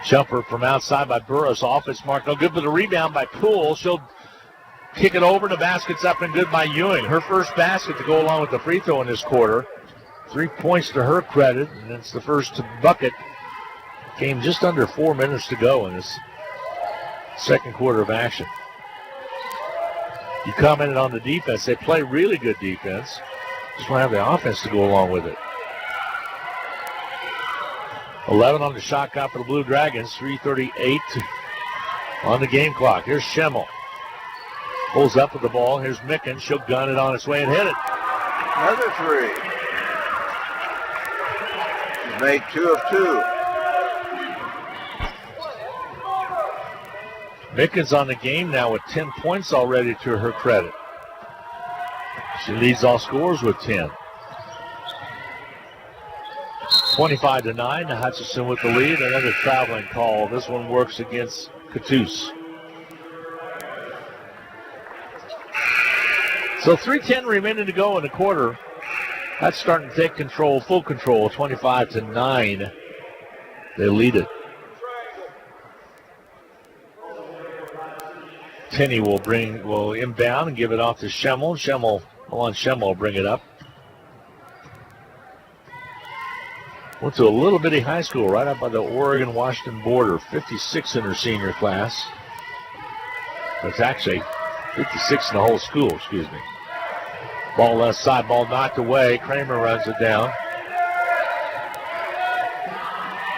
Jumper from outside by Burris. Off its mark. No good, but a rebound by Poole. She'll kick it over. The basket's up and good by Ewing. Her first basket to go along with the free throw in this quarter. 3 points to her credit, and it's the first bucket. Came just under 4 minutes to go in this second quarter of action. You commented on the defense. They play really good defense. Just want to have the offense to go along with it. 11 on the shot clock for the Blue Dragons. 3:38 on the game clock. Here's Schemmel. Pulls up with the ball. Here's Mickens. She'll gun it on its way and hit it. Another three. She's made 2 of 2. Mickens on the game now with 10 points already to her credit. She leads all scorers with 10. 25-9, Hutchinson with the lead. Another traveling call. This one works against Cattouse. So 3:10 remaining to go in the quarter. That's starting to take control, full control, 25-9. They lead it. Tenney will inbound and give it off to Schemmel. Schemmel will bring it up. Went to a little bitty high school right up by the Oregon-Washington border. 56 in her senior class. It's actually 56 in the whole school, excuse me. Ball left side, ball knocked away. Kramer runs it down.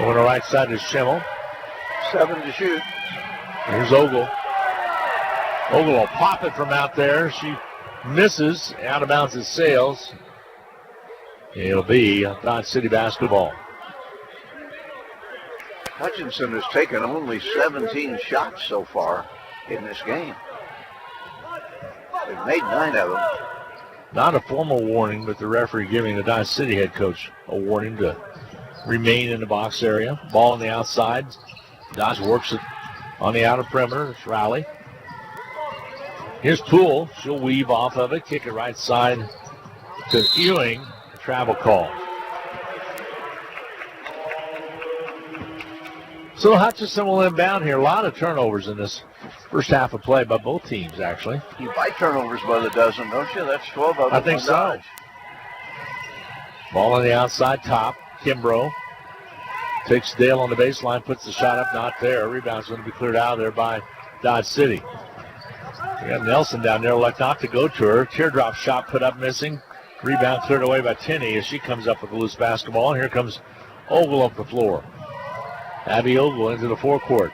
On the right side is Schemmel. 7 to shoot. Here's Ogle. Ogle will pop it from out there. She misses. Out of bounds it sails. It'll be Dodge City basketball. Hutchinson has taken only 17 shots so far in this game. They've made 9 of them. Not a formal warning, but the referee giving the Dodge City head coach a warning to remain in the box area. Ball on the outside. Dodge works it on the outer perimeter. It's Rowley. Here's Poole. She'll weave off of it, kick it right side to Ewing. Travel call. So Hutchinson will inbound here. A lot of turnovers in this first half of play by both teams, actually. You buy turnovers by the dozen, don't you? That's 12 of them. I think so. Dodge. Ball on the outside top. Kimbrough takes Dale on the baseline, puts the shot up, not there. Rebound's going to be cleared out of there by Dodge City. We got Nelson down there, like not to go to her. Teardrop shot put up, missing. Rebound cleared away by Tenney as she comes up with a loose basketball. And here comes Ogle up the floor. Abby Ogle into the forecourt.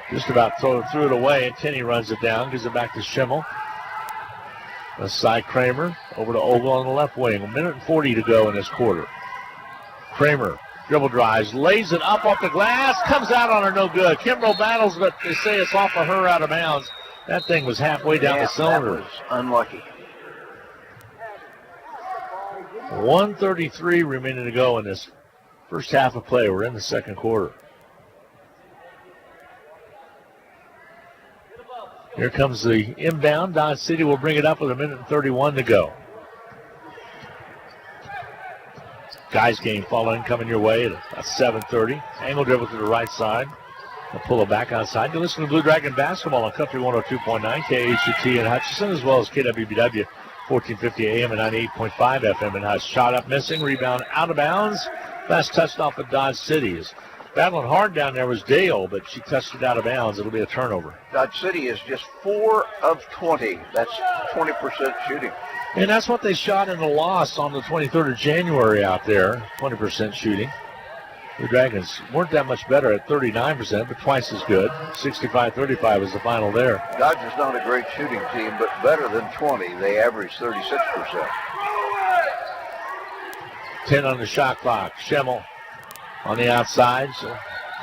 Just about threw it away, and Tenney runs it down, gives it back to Schemmel. Left side Kramer, over to Ogle on the left wing. 1:40 to go in this quarter. Kramer dribble drives, lays it up off the glass, comes out on her, no good. Kimbrough battles, but they say it's off of her out of bounds. That thing was halfway down the cylinder. That was unlucky. 1:33 remaining to go in this first half of play. We're in the second quarter. Here comes the inbound. Dodge City will bring it up with 1:31 to go. Guys game following, coming your way at 7:30. Angle dribble to the right side. They'll pull it back outside. You listen to Blue Dragon basketball on Country 102.9 KHCT in Hutchinson, as well as KWBW 1450 AM and 98.5 FM in Hutch. Shot up missing, rebound out of bounds. Last touched off of Dodge City. Battling hard down there was Dale, but she touched it out of bounds. It'll be a turnover. Dodge City is just 4 of 20. That's 20% shooting. And that's what they shot in the loss on the 23rd of January out there, 20% shooting. The Dragons weren't that much better at 39%, but twice as good. 65-35 was the final there. Dodge is not a great shooting team, but better than 20. They average 36%. 10 on the shot clock. Schemmel on the outside. So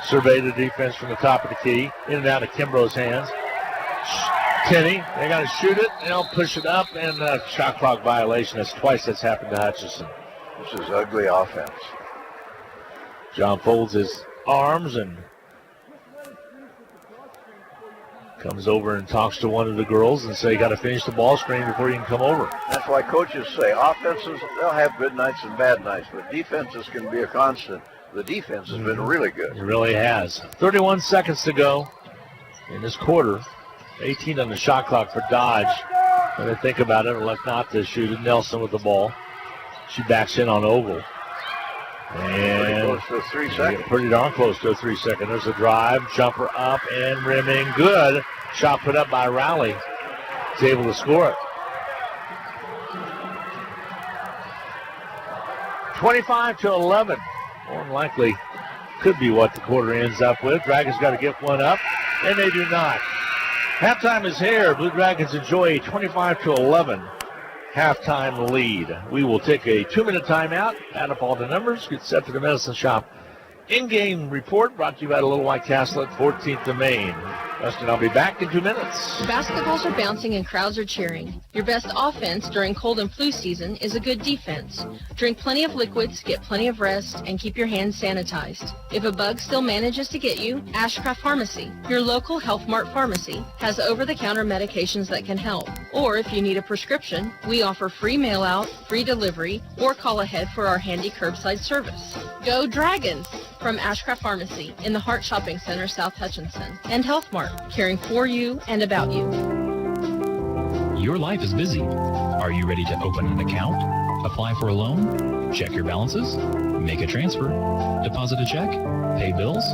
survey the defense from the top of the key. In and out of Kimbrough's hands. Tenney, they got to shoot it. They'll push it up, and shot clock violation. That's twice that's happened to Hutchinson. This is ugly offense. John folds his arms and comes over and talks to one of the girls and say, you got to finish the ball screen before you can come over. That's why coaches say offenses, they'll have good nights and bad nights, but defenses can be a constant. The defense has been really good. It really has. 31 seconds to go in this quarter. 18 on the shot clock for Dodge. When they think about it, elect not to shoot it. Nelson with the ball. She backs in on Ogle. And pretty close to 3 seconds. Pretty darn close to a 3 second. There's a drive, jumper up and rimming. Good. Shot put up by Rowley. He's able to score it. 25-11. More than likely could be what the quarter ends up with. Dragons got to get one up, and they do not. Halftime is here. Blue Dragons enjoy a 25-11 halftime lead. We will take a 2-minute timeout, add up all the numbers, get set for the Medicine Shop in-game report brought to you by the Little White Castle at 14th and Main. Weston, I'll be back in 2 minutes. Basketballs are bouncing and crowds are cheering. Your best offense during cold and flu season is a good defense. Drink plenty of liquids, get plenty of rest, and keep your hands sanitized. If a bug still manages to get you, Ashcraft Pharmacy, your local Health Mart pharmacy, has over-the-counter medications that can help. Or if you need a prescription, we offer free mail-out, free delivery, or call ahead for our handy curbside service. Go Dragons! From Ashcraft Pharmacy in the Hart Shopping Center, South Hutchinson, and Health Mart, caring for you and about you. Your life is busy. Are you ready to open an account, apply for a loan, check your balances, make a transfer, deposit a check, pay bills?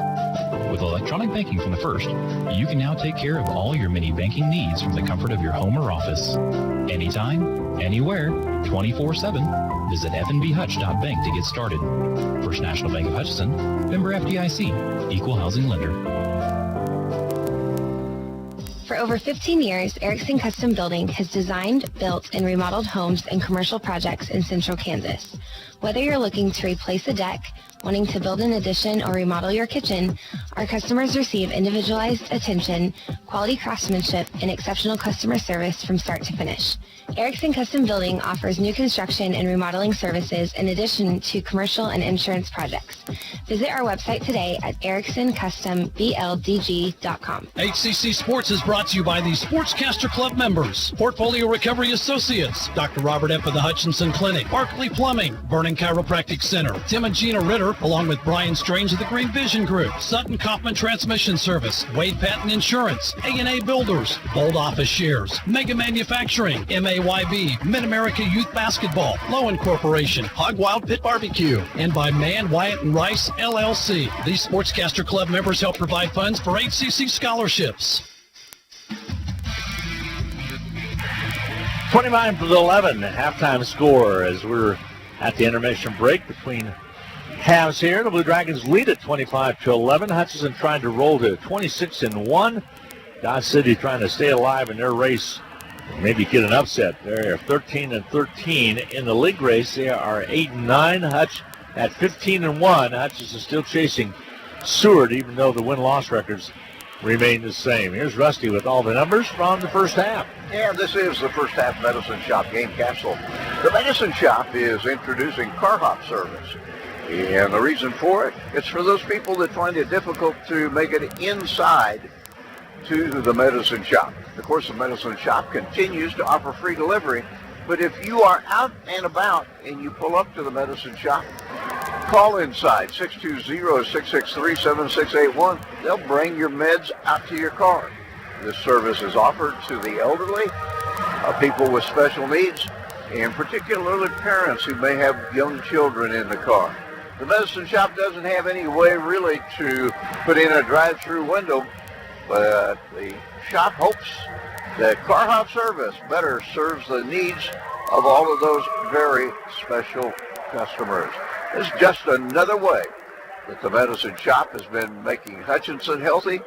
With electronic banking from the First, you can now take care of all your many banking needs from the comfort of your home or office. Anytime, anywhere, 24/7. Visit fnbhutch.bank to get started. First National Bank of Hutchinson, member FDIC, equal housing lender. For over 15 years, Erickson Custom Building has designed, built, and remodeled homes and commercial projects in central Kansas. Whether you're looking to replace a deck, wanting to build an addition or remodel your kitchen, our customers receive individualized attention, quality craftsmanship, and exceptional customer service from start to finish. Erickson Custom Building offers new construction and remodeling services in addition to commercial and insurance projects. Visit our website today at ericksoncustombldg.com. HCC Sports is brought to you by the Sportscaster Club members, Portfolio Recovery Associates, Dr. Robert F. of the Hutchinson Clinic, Barkley Plumbing, Vernon Chiropractic Center, Tim and Gina Ritter, along with Brian Strange of the Green Vision Group, Sutton Kaufman Transmission Service, Wade Patton Insurance, A&A Builders, Bold Office Shares, Mega Manufacturing, MAYB, Mid-America Youth Basketball, Lowen Corporation, Hog Wild Pit Barbecue, and by Mann, Wyatt, and Rice, LLC. These Sportscaster Club members help provide funds for HCC scholarships. 29-11, halftime score as we're at the intermission break between halves here. The Blue Dragons lead at 25-11. Hutchinson trying to roll to 26-1. Dodge City trying to stay alive in their race, maybe get an upset. They're 13-13 in the league race. They are 8-9. Hutch at 15-1. Hutchinson still chasing Seward, even though the win-loss records remain the same. Here's Rusty with all the numbers from the first half. Yeah, this is the first half Medicine Shop game capsule. The Medicine Shop is introducing car hop service. And the reason for it, it's for those people that find it difficult to make it inside to the Medicine Shop. Of course, the Medicine Shop continues to offer free delivery, but if you are out and about and you pull up to the Medicine Shop, call inside 620-663-7681. They'll bring your meds out to your car. This service is offered to the elderly, people with special needs, and particularly parents who may have young children in the car. The Medicine Shop doesn't have any way really to put in a drive-through window, but the shop hopes that car hop service better serves the needs of all of those very special customers. It's just another way that the Medicine Shop has been making Hutchinson healthy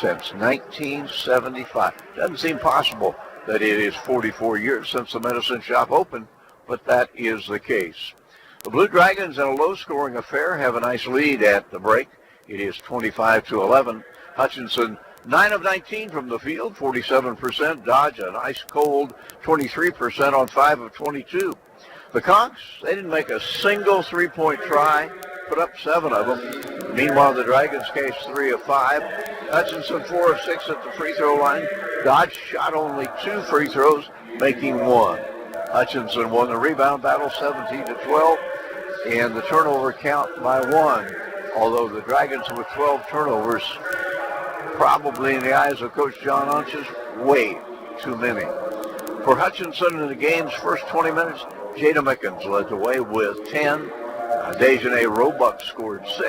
since 1975. Doesn't seem possible that it is 44 years since the Medicine Shop opened, but that is the case. The Blue Dragons, in a low-scoring affair, have a nice lead at the break. It is 25-11. Hutchinson 9 of 19 from the field, 47%. Dodge an ice-cold 23% on 5 of 22. The Conks, they didn't make a single three-point try, put up 7 of them. Meanwhile, the Dragons cased 3 of 5. Hutchinson 4 of 6 at the free throw line. Dodge shot only 2 free throws, making 1. Hutchinson won the rebound battle 17-12, and the turnover count by 1. Although the Dragons with 12 turnovers, probably in the eyes of Coach John Unches, way too many. For Hutchinson in the game's first 20 minutes, Jada Mickens led the way with 10. Dejanay Roebuck scored 6.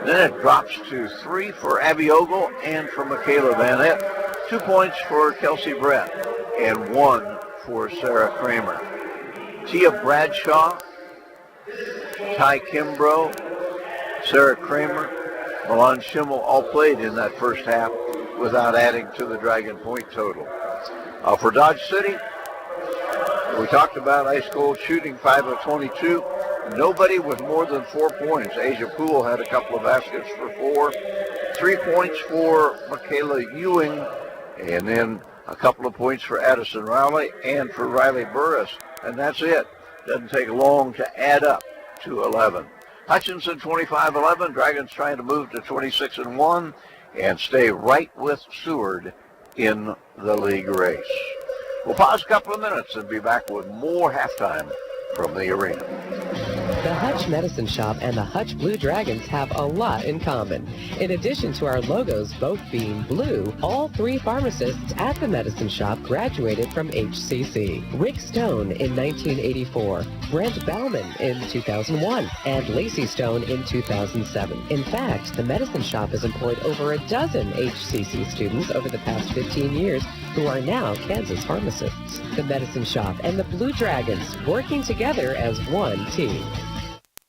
Then it drops to 3 for Abby Ogle and for Michaela Vanette. 2 points for Kelsey Brett and 1 for Sarah Kramer. Tia Bradshaw, Ty Kimbrough, Sarah Kramer, Milan Schimmel all played in that first half without adding to the Dragon point total. For Dodge City, we talked about ice cold shooting, 5 of 22. Nobody with more than 4 points. Asia Poole had a couple of baskets for 4. 3 points for Michaela Ewing, and then a couple of points for Addison Rowley and for Riley Burris. And that's it. Doesn't take long to add up to 11. Hutchinson 25-11. Dragons trying to move to 26-1 and stay right with Seward in the league race. We'll pause a couple of minutes and be back with more halftime from the arena. The Hutch Medicine Shop and the Hutch Blue Dragons have a lot in common. In addition to our logos both being blue, all 3 pharmacists at the Medicine Shop graduated from HCC. Rick Stone in 1984, Brent Bauman in 2001, and Lacey Stone in 2007. In fact, the Medicine Shop has employed over a dozen HCC students over the past 15 years who are now Kansas pharmacists. The Medicine Shop and the Blue Dragons working together as one team.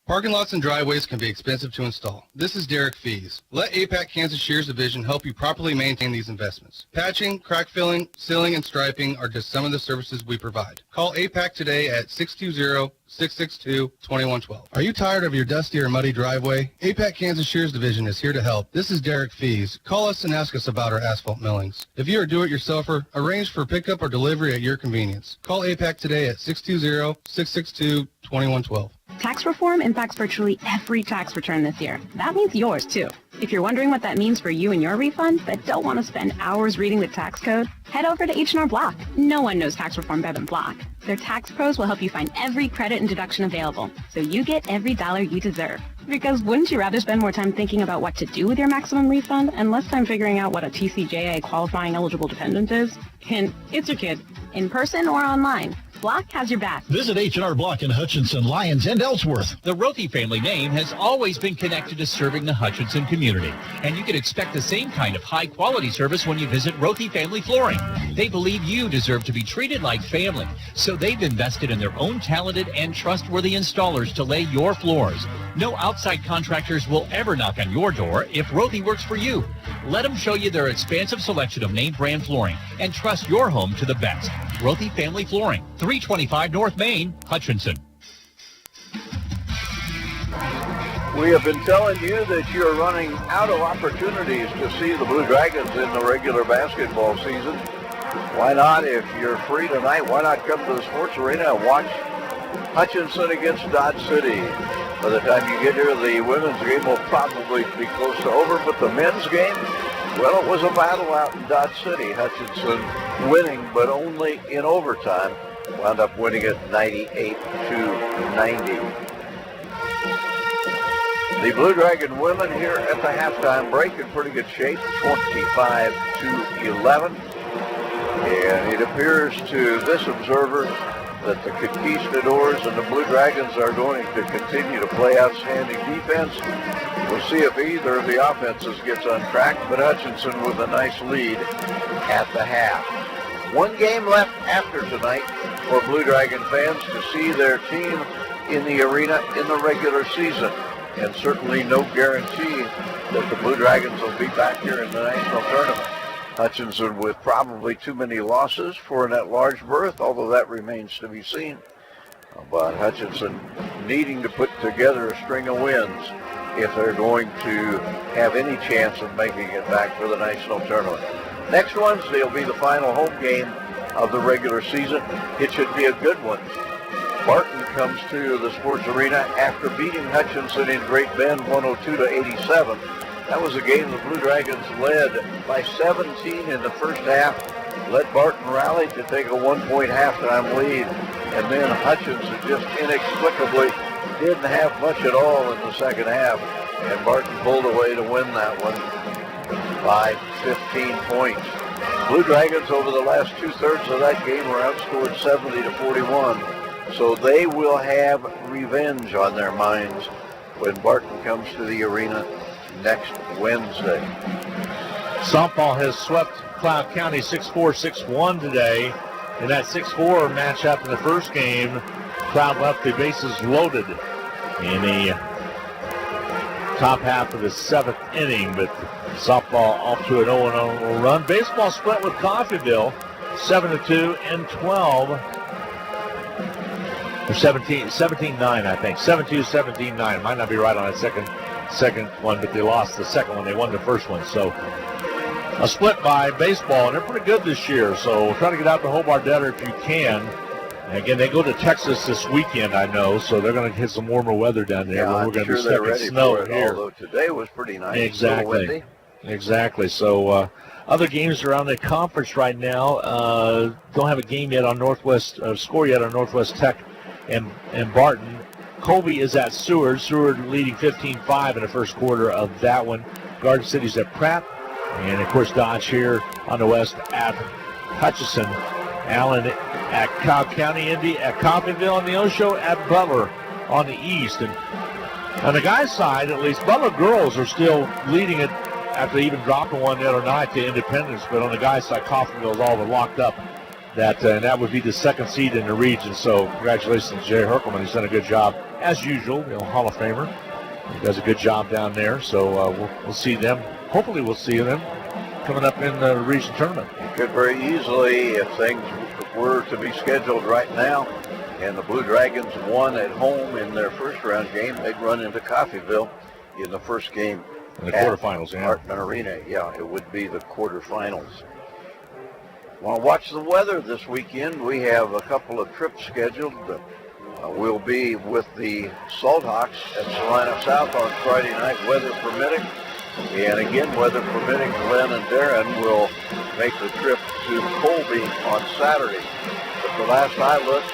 Parking lots and driveways can be expensive to install. This is Derek Fees. Let APAC Kansas Shears Division help you properly maintain these investments. Patching, crack filling, sealing, and striping are just some of the services we provide. Call APAC today at 620-662-2112. Are you tired of your dusty or muddy driveway? APAC Kansas Shears Division is here to help. This is Derek Fees. Call us and ask us about our asphalt millings. If you are a do-it-yourselfer, arrange for pickup or delivery at your convenience. Call APAC today at 620-662-2112. Tax reform impacts virtually every tax return this year. That means yours, too. If you're wondering what that means for you and your refund, but don't want to spend hours reading the tax code, head over to H&R Block. No one knows tax reform better than Block. Their tax pros will help you find every credit and deduction available, so you get every dollar you deserve. Because wouldn't you rather spend more time thinking about what to do with your maximum refund and less time figuring out what a TCJA qualifying eligible dependent is? Hint, it's your kid. In person or online, Block has your back. Visit H&R Block in Hutchinson, Lyons, and Ellsworth. The Rothy family name has always been connected to serving the Hutchinson community, and you can expect the same kind of high-quality service when you visit Rothy Family Flooring. They believe you deserve to be treated like family, so they've invested in their own talented and trustworthy installers to lay your floors. No outside contractors will ever knock on your door if Rothy works for you. Let them show you their expansive selection of name brand flooring and trust your home to the best. Rothy Family Flooring, 325 North Main, Hutchinson. We have been telling you that you're running out of opportunities to see the Blue Dragons in the regular basketball season. Why not, if you're free tonight, why not come to the sports arena and watch Hutchinson against Dodge City? By the time you get here, the women's game will probably be close to over, but the men's game, well, it was a battle out in Dodge City. Hutchinson winning, but only in overtime. Wound up winning it 98-90. The Blue Dragon women here at the halftime break in pretty good shape, 25-11. And it appears to this observer that the Conquistadors and the Blue Dragons are going to continue to play outstanding defense. We'll see if either of the offenses gets on track, but Hutchinson with a nice lead at the half. One game left after tonight for Blue Dragon fans to see their team in the arena in the regular season. And certainly no guarantee that the Blue Dragons will be back here in the national tournament. Hutchinson with probably too many losses for an at-large berth, although that remains to be seen. But Hutchinson needing to put together a string of wins if they're going to have any chance of making it back for the national tournament. Next Wednesday will be the final home game of the regular season. It should be a good one. Barton comes to the Sports Arena after beating Hutchinson in Great Bend 102-87. That was a game the Blue Dragons led by 17 in the first half. Let Barton rally to take a 1-point halftime lead. And then Hutchinson just inexplicably didn't have much at all in the second half. And Barton pulled away to win that one by 15 points. Blue Dragons over the last two-thirds of that game were outscored 70-41. So they will have revenge on their minds when Barton comes to the arena next Wednesday. Softball has swept Cloud County 6-4, 6-1 today. In that 6-4 matchup in the first game, Cloud left the bases loaded in the top half of the seventh inning, but softball off to an 0-0 run. Baseball split with Coffeyville, 7-2 and 12. Or 17-9, I think. 7-2, 17-9. Might not be right on that second one, but they lost the second one. They won the first one. So a split by baseball, and they're pretty good this year. So try to get out to Hobart Detter if you can. And again, they go to Texas this weekend, I know, so they're going to get some warmer weather down there. Yeah, we're going sure to be stuck in snow here. Although today was pretty nice. Exactly. Exactly. So other games around the conference right now. Don't have a game yet on Northwest, score yet on Northwest Tech and Barton. Colby is at Seward. Seward leading 15-5 in the first quarter of that one. Garden City's at Pratt. And, of course, Dodge here on the west at Hutchinson. Allen at Cobb County, Indy at Coffeyville, and the Osho at Butler on the east. And on the guys' side, at least, Butler girls are still leading it after even dropping one the other night to Independence. But on the guys' side, Coffeyville's all but locked up. That would be the second seed in the region. So congratulations to Jay Herkelman. He's done a good job, as usual, Hall of Famer. He does a good job down there. So we'll see them. Hopefully we'll see them coming up in the region tournament. It could very easily, if things were to be scheduled right now, and the Blue Dragons won at home in their first round game, they'd run into Coffeyville in the first game. In the quarterfinals, yeah. Martin Arena, yeah, it would be the quarterfinals. Want to watch the weather this weekend? We have a couple of trips scheduled. We'll be with the Salt Hawks at Salina South on Friday night, weather permitting. And again, weather permitting, Glenn and Darren will make the trip to Colby on Saturday. But the last I looked,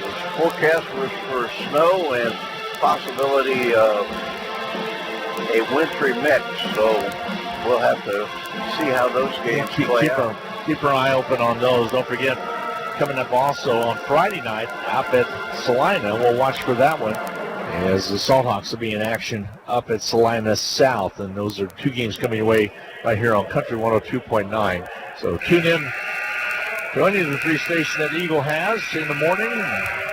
the forecast was for snow and possibility of a wintry mix. So we'll have to see how those games play out. Keep our eye open on those. Don't forget, coming up also on Friday night up at Salina, we'll watch for that one, as the Salt Hawks will be in action up at Salina South. And those are two games coming your way right here on Country 102.9. So tune in to any of the three stations that Eagle has in the morning.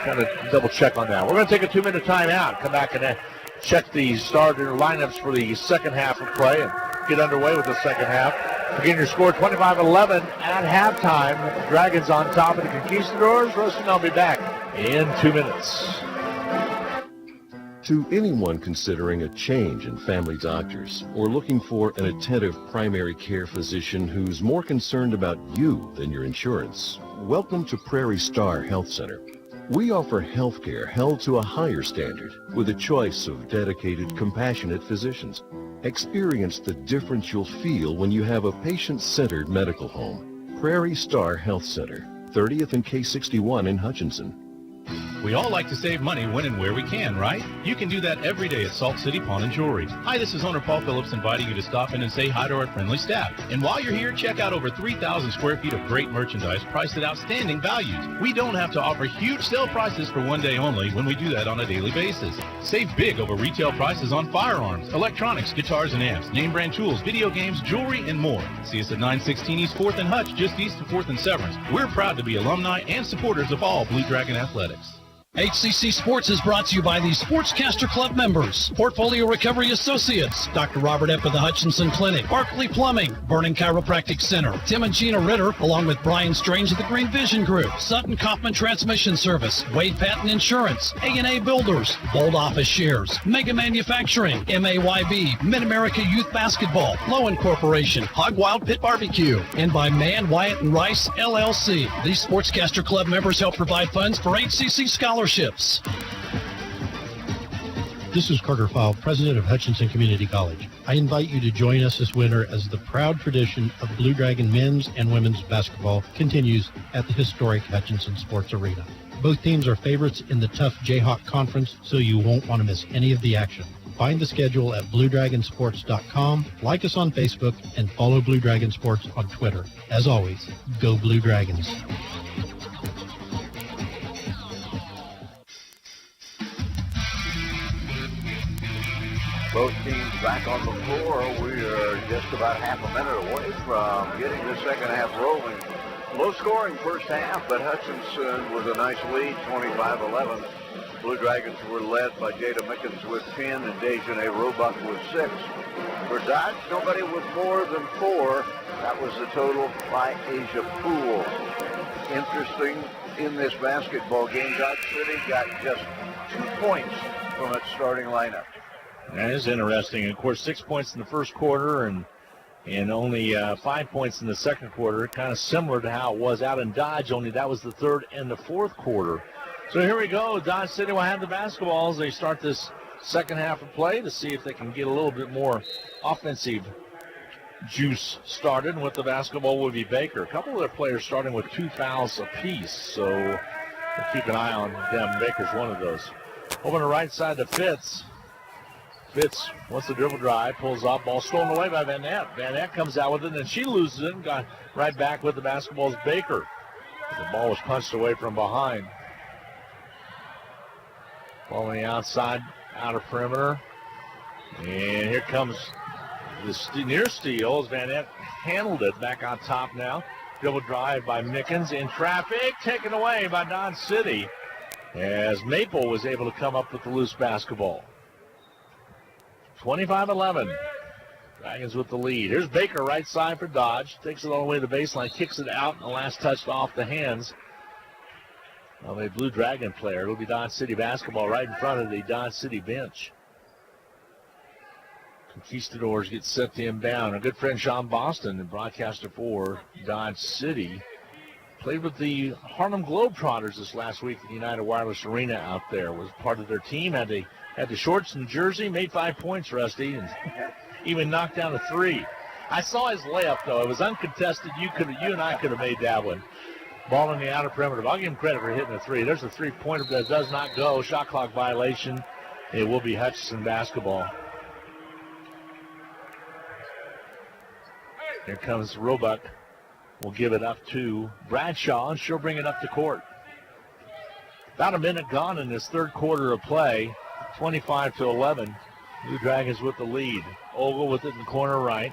Kind of double check on that. We're going to take a 2-minute timeout, come back and check the starter lineups for the second half of play and get underway with the second half. Again, your score 25-11 at halftime. Dragons on top of the Conquistadors. Rustin, I'll be back in 2 minutes. To anyone considering a change in family doctors or looking for an attentive primary care physician who's more concerned about you than your insurance, welcome to Prairie Star Health Center. We offer health care held to a higher standard with a choice of dedicated, compassionate physicians. Experience the difference you'll feel when you have a patient-centered medical home. Prairie Star Health Center, 30th and K61 in Hutchinson. We all like to save money when and where we can, right? You can do that every day at Salt City Pawn and Jewelry. Hi, this is owner Paul Phillips inviting you to stop in and say hi to our friendly staff. And while you're here, check out over 3,000 square feet of great merchandise priced at outstanding values. We don't have to offer huge sale prices for one day only when we do that on a daily basis. Save big over retail prices on firearms, electronics, guitars and amps, name brand tools, video games, jewelry, and more. See us at 916 East 4th and Hutch, just east of 4th and Severance. We're proud to be alumni and supporters of all Blue Dragon athletics. HCC Sports is brought to you by the Sportscaster Club members, Portfolio Recovery Associates, Dr. Robert Epp of the Hutchinson Clinic, Barkley Plumbing, Vernon Chiropractic Center, Tim and Gina Ritter, along with Brian Strange of the Green Vision Group, Sutton Kaufman Transmission Service, Wade Patton Insurance, A&A Builders, Bold Office Shares, Mega Manufacturing, MAYB, Mid-America Youth Basketball, Lowen Corporation, Hog Wild Pit Barbecue, and by Mann, Wyatt, and Rice, LLC. These Sportscaster Club members help provide funds for HCC scholarships. This is Carter Fowle, president of Hutchinson Community College. I invite you to join us this winter as the proud tradition of Blue Dragon men's and women's basketball continues at the historic Hutchinson Sports Arena. Both teams are favorites in the tough Jayhawk Conference, so you won't want to miss any of the action. Find the schedule at BlueDragonSports.com, like us on Facebook, and follow Blue Dragon Sports on Twitter. As always, go Blue Dragons. Both teams back on the floor. We are just about half a minute away from getting the second half rolling. Low scoring first half, but Hutchinson with a nice lead, 25-11. Blue Dragons were led by Jada Mickens with 10 and Dejanay Roebuck with 6. For Dodge, nobody with more than 4. That was the total by Asia Poole. Interesting in this basketball game, Dodge City got just 2 points from its starting lineup. That is interesting. Of course, 6 points in the first quarter and only 5 points in the second quarter. Kind of similar to how it was out in Dodge, only that was the third and the fourth quarter. So here we go. Dodge City will have the basketball as they start this second half of play to see if they can get a little bit more offensive juice started. And with the basketball will be Baker. A couple of their players starting with 2 fouls apiece, so we'll keep an eye on them. Baker's one of those. Over the right side to Fitz. Fitz wants the dribble drive, pulls up, ball stolen away by Van Nett. Van Nett comes out with it, and she loses it and got right back with the basketball is Baker. The ball was punched away from behind. Ball on the outside, outer perimeter. And here comes the near steal as Van Nett handled it back on top now. Dribble drive by Mickens in traffic, taken away by Dodge City as Maple was able to come up with the loose basketball. 25-11. Dragons with the lead. Here's Baker right side for Dodge. Takes it all the way to the baseline, kicks it out, and the last touch off the hands of a Blue Dragon player. It'll be Dodge City basketball right in front of the Dodge City bench. Conquistadors get set to inbound. Our good friend Sean Boston, the broadcaster for Dodge City, played with the Harlem Globetrotters this last week at the United Wireless Arena out there. Was part of their team. Had the shorts and jersey. Made 5 points, Rusty, and even knocked down a 3. I saw his layup though. It was uncontested. You and I could have made that one. Ball in the outer perimeter. I'll give him credit for hitting a 3. There's a 3-pointer that does not go. Shot clock violation. It will be Hutchinson basketball. Here comes Roebuck. We'll give it up to Bradshaw, and she'll bring it up to court. About a minute gone in this third quarter of play. 25-11. Blue Dragons with the lead. Ogle with it in the corner right.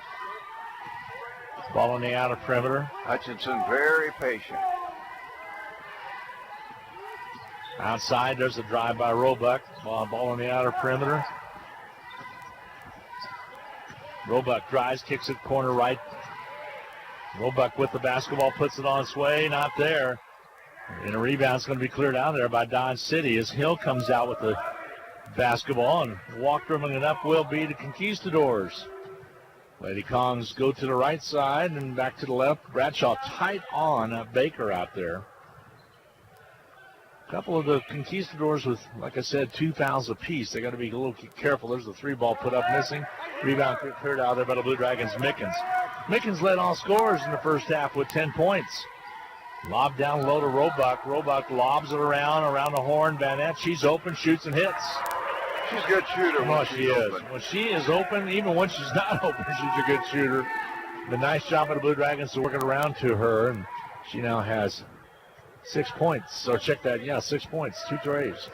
Ball on the outer perimeter. Hutchinson very patient. Outside, there's a drive by Roebuck. Ball on the outer perimeter. Roebuck drives, kicks it corner right. Roebuck with the basketball, puts it on its way, not there. And a rebound's going to be cleared out there by Dodge City as Hill comes out with the basketball, and walk dribbling it up will be the Conquistadors. Lady Kongs go to the right side and back to the left. Bradshaw tight on Baker out there. A couple of the Conquistadors with, like I said, 2 fouls apiece. They got to be a little careful. There's the 3-ball put up missing. Rebound cleared out there by the Blue Dragons. Mickens led all scorers in the first half with 10 points. Lob down low to Roebuck. Roebuck lobs it around the horn. Van Ness, she's open, shoots and hits. She's a good shooter when she's open. When she is open, even when she's not open, she's a good shooter. The nice job of the Blue Dragons to work it around to her, and she now has 6 points. So check that, 6 points, 2 threes.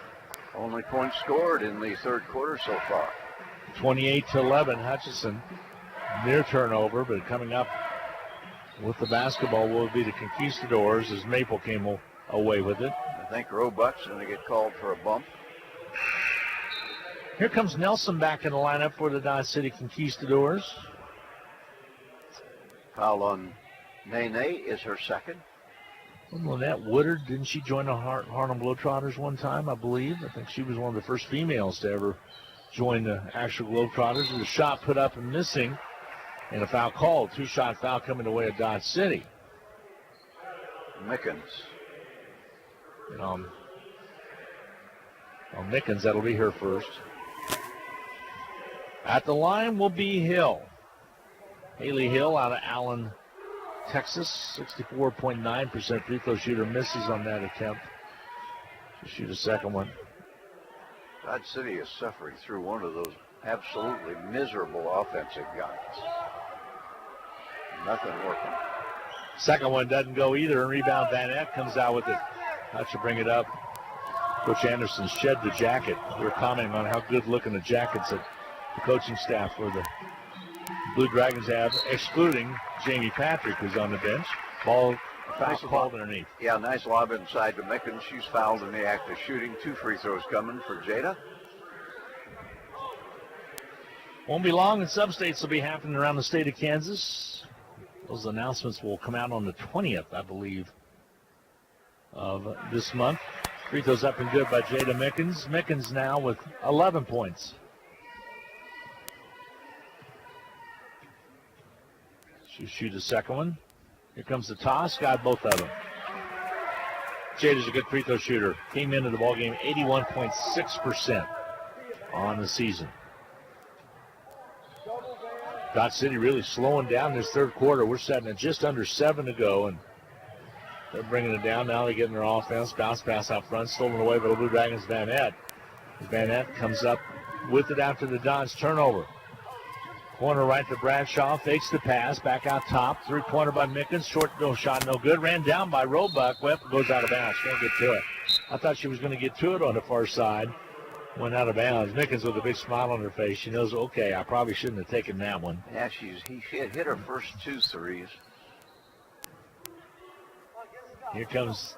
Only points scored in the third quarter so far. 28-11, Hutchinson. Near turnover, but coming up with the basketball will be the Conquistadors as Maple came away with it. I think Roebuck's going to get called for a bump. Here comes Nelson back in the lineup for the Dodge City Conquistadors. Foul on Nene is her second. Lynette Woodard, didn't she join the Harlem Globetrotters one time, I believe? I think she was one of the first females to ever join the actual Globetrotters. There's a shot put up and missing, and a foul called. 2-shot foul coming away at Dodge City. Mickens. Mickens, that'll be her first. At the line will be Hill. Haley Hill out of Allen, Texas. 64.9% free throw shooter, misses on that attempt to shoot a second one. Dodge City is suffering through one of those absolutely miserable offensive guns. Nothing working. Second one doesn't go either, and rebound Van Eck comes out with it. Hutch will bring it up. Coach Anderson shed the jacket. We were commenting on how good looking the jackets that the coaching staff for the Blue Dragons have, excluding Jamie Patrick, who's on the bench. Ball nice called underneath. Yeah, nice lob inside to Mickens. She's fouled in the act of shooting. 2 free throws coming for Jada. Won't be long, and sub-states will be happening around the state of Kansas. Those announcements will come out on the 20th, I believe, of this month. Free throws up and good by Jada Mickens. Mickens now with 11 points. She'll shoot a second one. Here comes the toss. Got both of them. Jada's a good free throw shooter. Came into the ballgame 81.6% on the season. Dodge City really slowing down this third quarter. We're setting at just under 7 to go, and they're bringing it down. Now they're getting their offense. Bounce pass out front, stolen away by the Blue Dragons' Van Ness. Van Ness comes up with it after the Dodge turnover. Corner right to Bradshaw, fakes the pass, back out top. Three-pointer by Mickens, short, no shot, no good. Ran down by Roebuck, goes out of bounds, can't get to it. I thought she was going to get to it on the far side. Went out of bounds. Mickens with a big smile on her face. She knows, okay, I probably shouldn't have taken that one. Yeah, she hit her first 2 threes. Here comes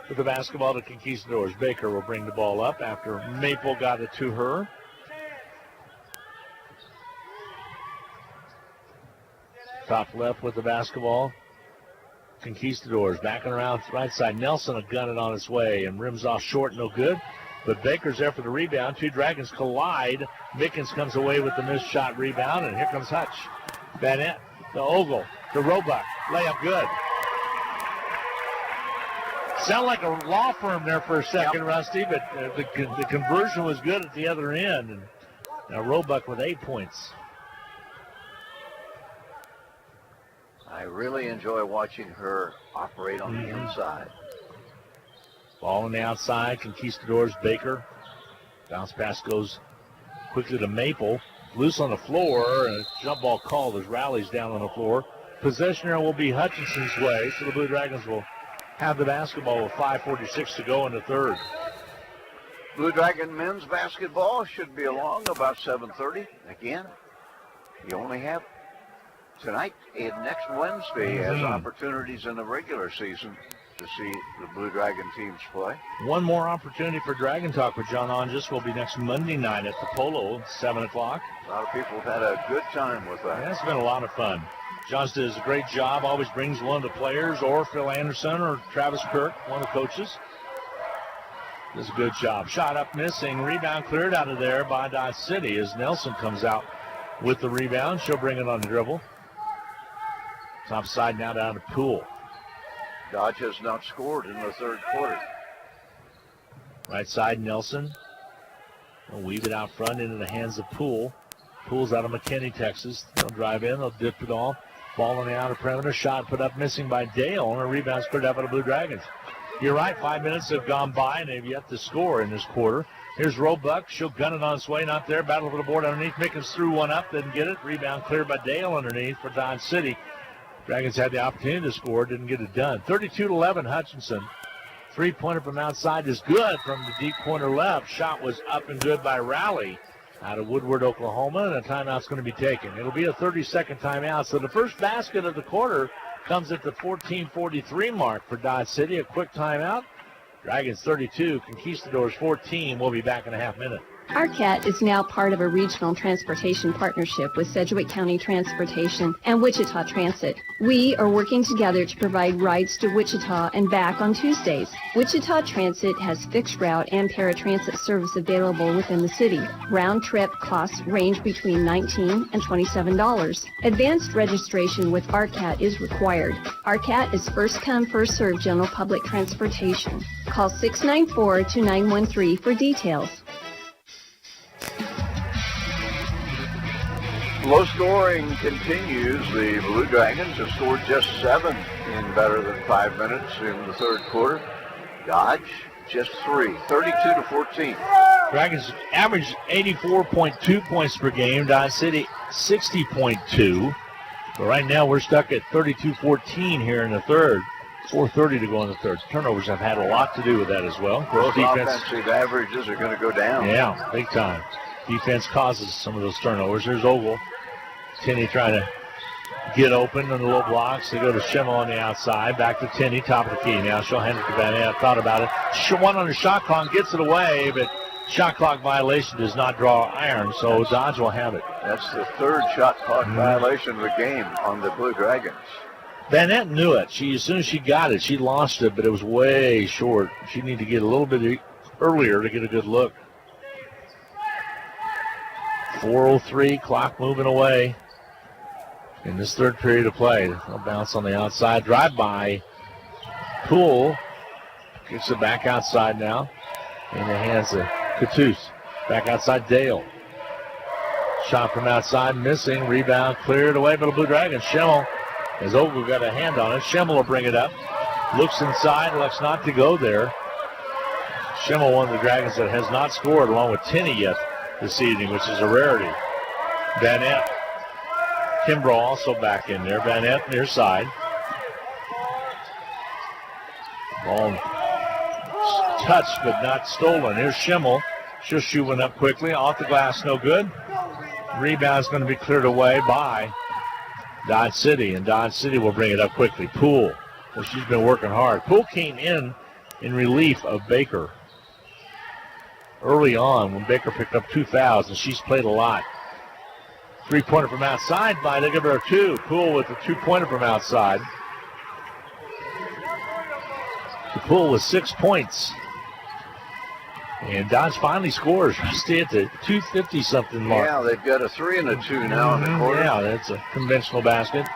with the basketball to Conquistadors. Baker will bring the ball up after Maple got it to her. Top left with the basketball. Conquistadors backing around right side. Nelson will gun it on its way and rims off short, no good. But Baker's there for the rebound. 2 Dragons collide. Mickens comes away with the missed shot rebound, and here comes Hutch. Van Ness to Ogle to Roebuck. Layup good. Sound like a law firm there for a second, Rusty, but the conversion was good at the other end. And now Roebuck with 8 points. I really enjoy watching her operate on the inside. Ball on the outside, Conquistadors, Baker. Bounce pass goes quickly to Maple. Loose on the floor, and a jump ball called as Rowley's down on the floor. Possession will be Hutchinson's way, so the Blue Dragons will have the basketball with 5:46 to go in the third. Blue Dragon men's basketball should be along about 7:30. Again, you only have tonight and next Wednesday as opportunities in the regular season to see the Blue Dragon teams play. One more opportunity for Dragon Talk with John Onges will be next Monday night at the Polo, 7 o'clock. A lot of people have had a good time with that. Yeah, it's been a lot of fun. John does a great job, always brings one of the players, or Phil Anderson or Travis Kirk, one of the coaches. Does a good job. Shot up missing, rebound cleared out of there by Dodge City as Nelson comes out with the rebound. She'll bring it on the dribble. Top side now down to Poole. Dodge has not scored in the third quarter. Right side, Nelson. They'll weave it out front into the hands of Poole. Poole's out of McKinney, Texas. They'll drive in. They'll dip it off. Ball on the outer perimeter. Shot put up missing by Dale. And a rebound cleared out by the Blue Dragons. You're right. 5 minutes have gone by, and they've yet to score in this quarter. Here's Roebuck. She'll gun it on its way. Not there. Battle for the board underneath. Mickens threw one up. Didn't get it. Rebound cleared by Dale underneath for Dodge City. Dragons had the opportunity to score. Didn't get it done. 32-11 Hutchinson. Three-pointer from outside is good from the deep corner left. Shot was up and good by Rowley out of Woodward, Oklahoma, and a timeout's going to be taken. It'll be a 30-second timeout. So the first basket of the quarter comes at the 14:43 mark for Dodge City. A quick timeout. Dragons 32, Conquistadors 14. We'll be back in a half minute. ARCAT is now part of a regional transportation partnership with Sedgwick County Transportation and Wichita Transit. We are working together to provide rides to Wichita and back on Tuesdays. Wichita Transit has fixed route and paratransit service available within the city. Round trip costs range between $19 and $27. Advanced registration with ARCAT is required. ARCAT is first come, first served general public transportation. Call 694-2913 for details. Low scoring continues. The Blue Dragons have scored just 7 in better than 5 minutes in the third quarter. Dodge just 3, 32-14. Dragons averaged 84.2 points per game. Dodge City 60.2. But right now we're stuck at 32-14 here in the third. 4:30 to go in the third. Turnovers have had a lot to do with that as well. Those offensive averages are going to go down. Yeah, big time. Defense causes some of those turnovers. There's Ogle. Tenney trying to get open on the low blocks. They go to Schimmel on the outside. Back to Tenney, top of the key. Now she'll hand it to Van Thought about it. One on the shot clock, gets it away, but shot clock violation does not draw iron, so Dodge will have it. That's the third shot clock violation of the game on the Blue Dragons. Van knew it. As soon as she got it, she launched it, but it was way short. She needed to get a little bit earlier to get a good look. 4:03, clock moving away in this third period of play. A bounce on the outside, drive by. Poole kicks it back outside now in the hands of Cattouse. Back outside, Dale. Shot from outside, missing. Rebound cleared away by the Blue Dragons. Schimmel, as Ogle got a hand on it. Schimmel will bring it up. Looks inside, elects not to go there. Schimmel, one of the Dragons that has not scored along with Tenney yet this evening, which is a rarity. Van Kimbrough also back in there. Van near side. Ball touched but not stolen. Here's Schimmel. She'll shoot one up quickly. Off the glass, no good. Rebound's going to be cleared away by Dodge City, and Dodge City will bring it up quickly. Poole. Well, she's been working hard. Poole came in relief of Baker early on when Baker picked up 2 fouls, and she's played a lot. Three-pointer from outside by, they give her a 2. Poole with the 2-pointer from outside. The Poole with 6 points. And Dodge finally scores. Stay at the 250-something mark. Yeah, they've got a 3 and a 2 now in the quarter. Yeah, that's a conventional basket.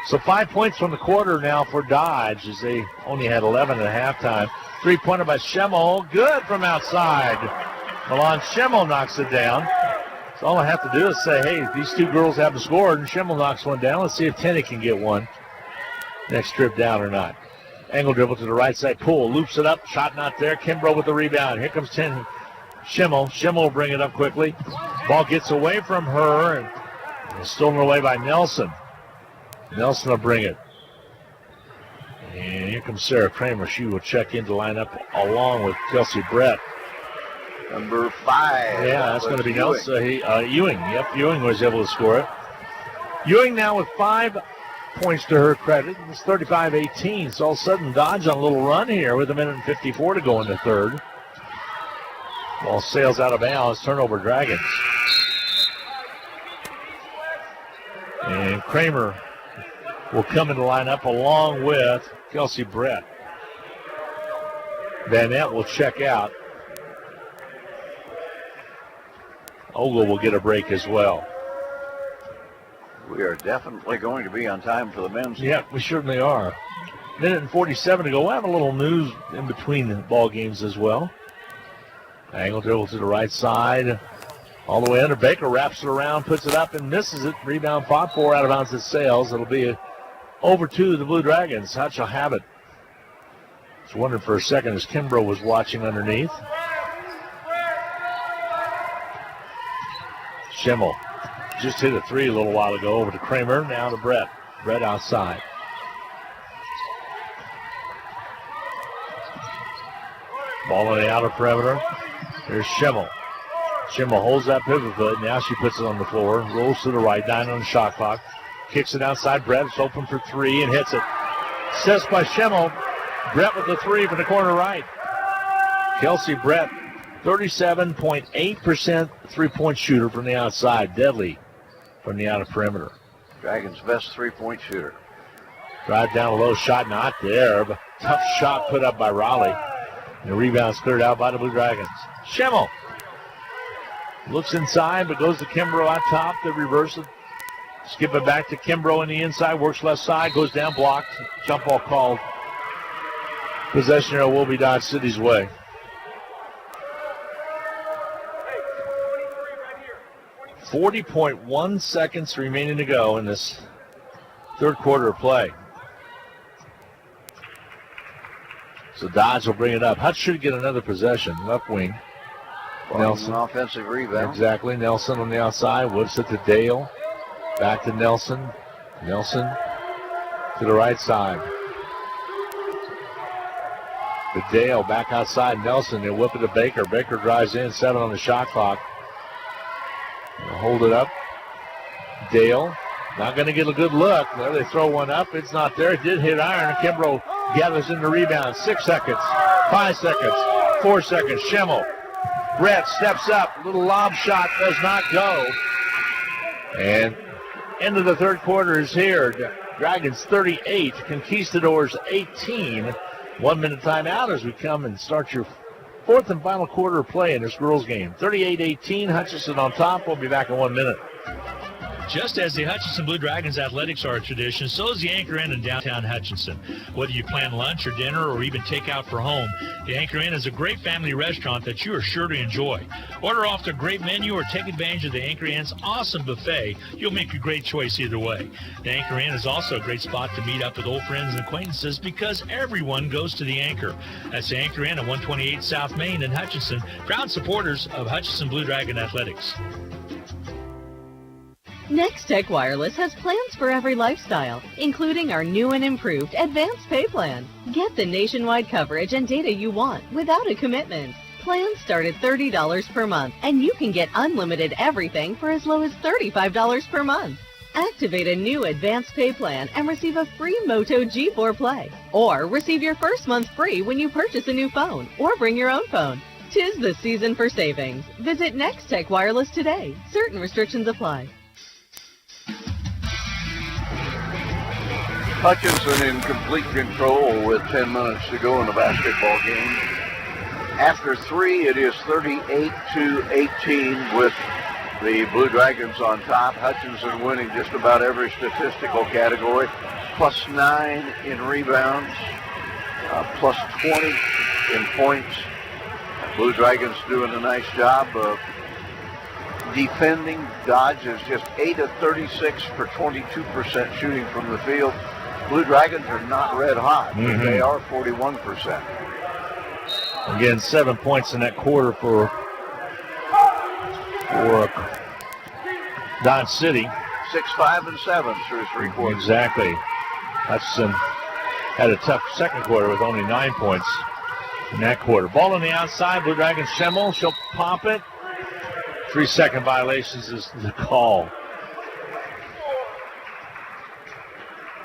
So 5 points from the quarter now for Dodge, as they only had 11 at halftime. Three-pointer by Schimmel. Good from outside. Milan Schimmel knocks it down. So all I have to do is say, hey, these two girls haven't scored, and Schimmel knocks one down. Let's see if Tenney can get one next trip down or not. Angle dribble to the right side. Poole loops it up. Shot not there. Kimbrough with the rebound. Here comes Schimmel. Schimmel will bring it up quickly. Ball gets away from her and is stolen away by Nelson. Nelson will bring it. And here comes Sarah Kramer. She will check in to line up along with Kelsey Brett. Number 5. Yeah, that's going to be Nelson. Ewing. Yep, Ewing was able to score it. Ewing now with 5 points to her credit. It's 35-18. So all of a sudden, Dodge on a little run here with 1:54 to go in the third. Ball sails out of bounds. Turnover, Dragons. And Kramer will come into lineup along with Kelsey Brett. Van will check out. Ogle will get a break as well. We are definitely going to be on time for the men's. Yeah, we certainly are. 1:47 to go. We'll have a little news in between the ball games as well. Angle dribble to the right side. All the way under. Baker wraps it around, puts it up, and misses it. Rebound fought for, out of bounds at Sales. It'll be over to the Blue Dragons. Hutch will have it. I was wondering for a second as Kimbrough was watching underneath. Schimmel just hit a three a little while ago over to Kramer. Now to Brett. Brett outside. Ball on the outer perimeter. Here's Schimmel. Schimmel holds that pivot foot. Now she puts it on the floor. Rolls to the right. 9 on the shot clock. Kicks it outside. Brett is open for three and hits it. Assist by Schimmel. Brett with the three from the corner right. Kelsey Brett, 37.8% three-point shooter from the outside. Deadly from the outer perimeter. Dragons' best three-point shooter. Drive down a low shot. Not there. But tough shot put up by Raleigh. And the rebound's cleared out by the Blue Dragons. Schimmel looks inside, but goes to Kimbrough out top. They reverse it. Skip it back to Kimbrough on the inside. Works left side. Goes down, blocked. Jump ball called. Possession arrow will be Dodge City's way. .1 seconds remaining to go in this third quarter of play. So Dodge will bring it up. Hutch should get another possession. Left wing. Nelson. An offensive rebound. Exactly. Nelson on the outside. Woods it to Dale. Back to Nelson. Nelson to the right side. To Dale. Back outside. Nelson. They whip it to Baker. Baker drives in. 7 on the shot clock. They'll hold it up. Dale. Not going to get a good look. There they throw one up. It's not there. It did hit iron. Kimbrough gathers in the rebound. 6 seconds. 5 seconds. 4 seconds. Schimmel. Brett steps up. Little lob shot does not go. And end of the third quarter is here. Dragons 38, Conquistadors 18. 1 minute timeout as we come and start your fourth and final quarter of play in this girls game. 38-18, Hutchinson on top. We'll be back in 1 minute. Just as the Hutchinson Blue Dragons athletics are a tradition, so is the Anchor Inn in downtown Hutchinson. Whether you plan lunch or dinner or even take out for home, the Anchor Inn is a great family restaurant that you are sure to enjoy. Order off their great menu or take advantage of the Anchor Inn's awesome buffet. You'll make a great choice either way. The Anchor Inn is also a great spot to meet up with old friends and acquaintances because everyone goes to the Anchor. That's the Anchor Inn at 128 South Main in Hutchinson, proud supporters of Hutchinson Blue Dragon Athletics. Next Tech Wireless has plans for every lifestyle, including our new and improved Advanced Pay Plan. Get the nationwide coverage and data you want without a commitment. Plans start at $30 per month, and you can get unlimited everything for as low as $35 per month. Activate a new Advanced Pay Plan and receive a free Moto G4 Play. Or receive your first month free when you purchase a new phone or bring your own phone. 'Tis the season for savings. Visit Next Tech Wireless today. Certain restrictions apply. Hutchinson in complete control with 10 minutes to go in the basketball game. After 3, it is 38-18 with the Blue Dragons on top. Hutchinson winning just about every statistical category. Plus 9 in rebounds, plus 20 in points. Blue Dragons doing a nice job of defending. Dodge is just 8 of 36 for 22% shooting from the field. Blue Dragons are not red hot, but they are 41%. Again, 7 points in that quarter for Dodge City. 6, 5, and 7 through 3 quarters. Exactly. Hutchinson had a tough second quarter with only 9 points in that quarter. Ball on the outside. Blue Dragons Schimmel. She'll pop it. 3-second violations is the call.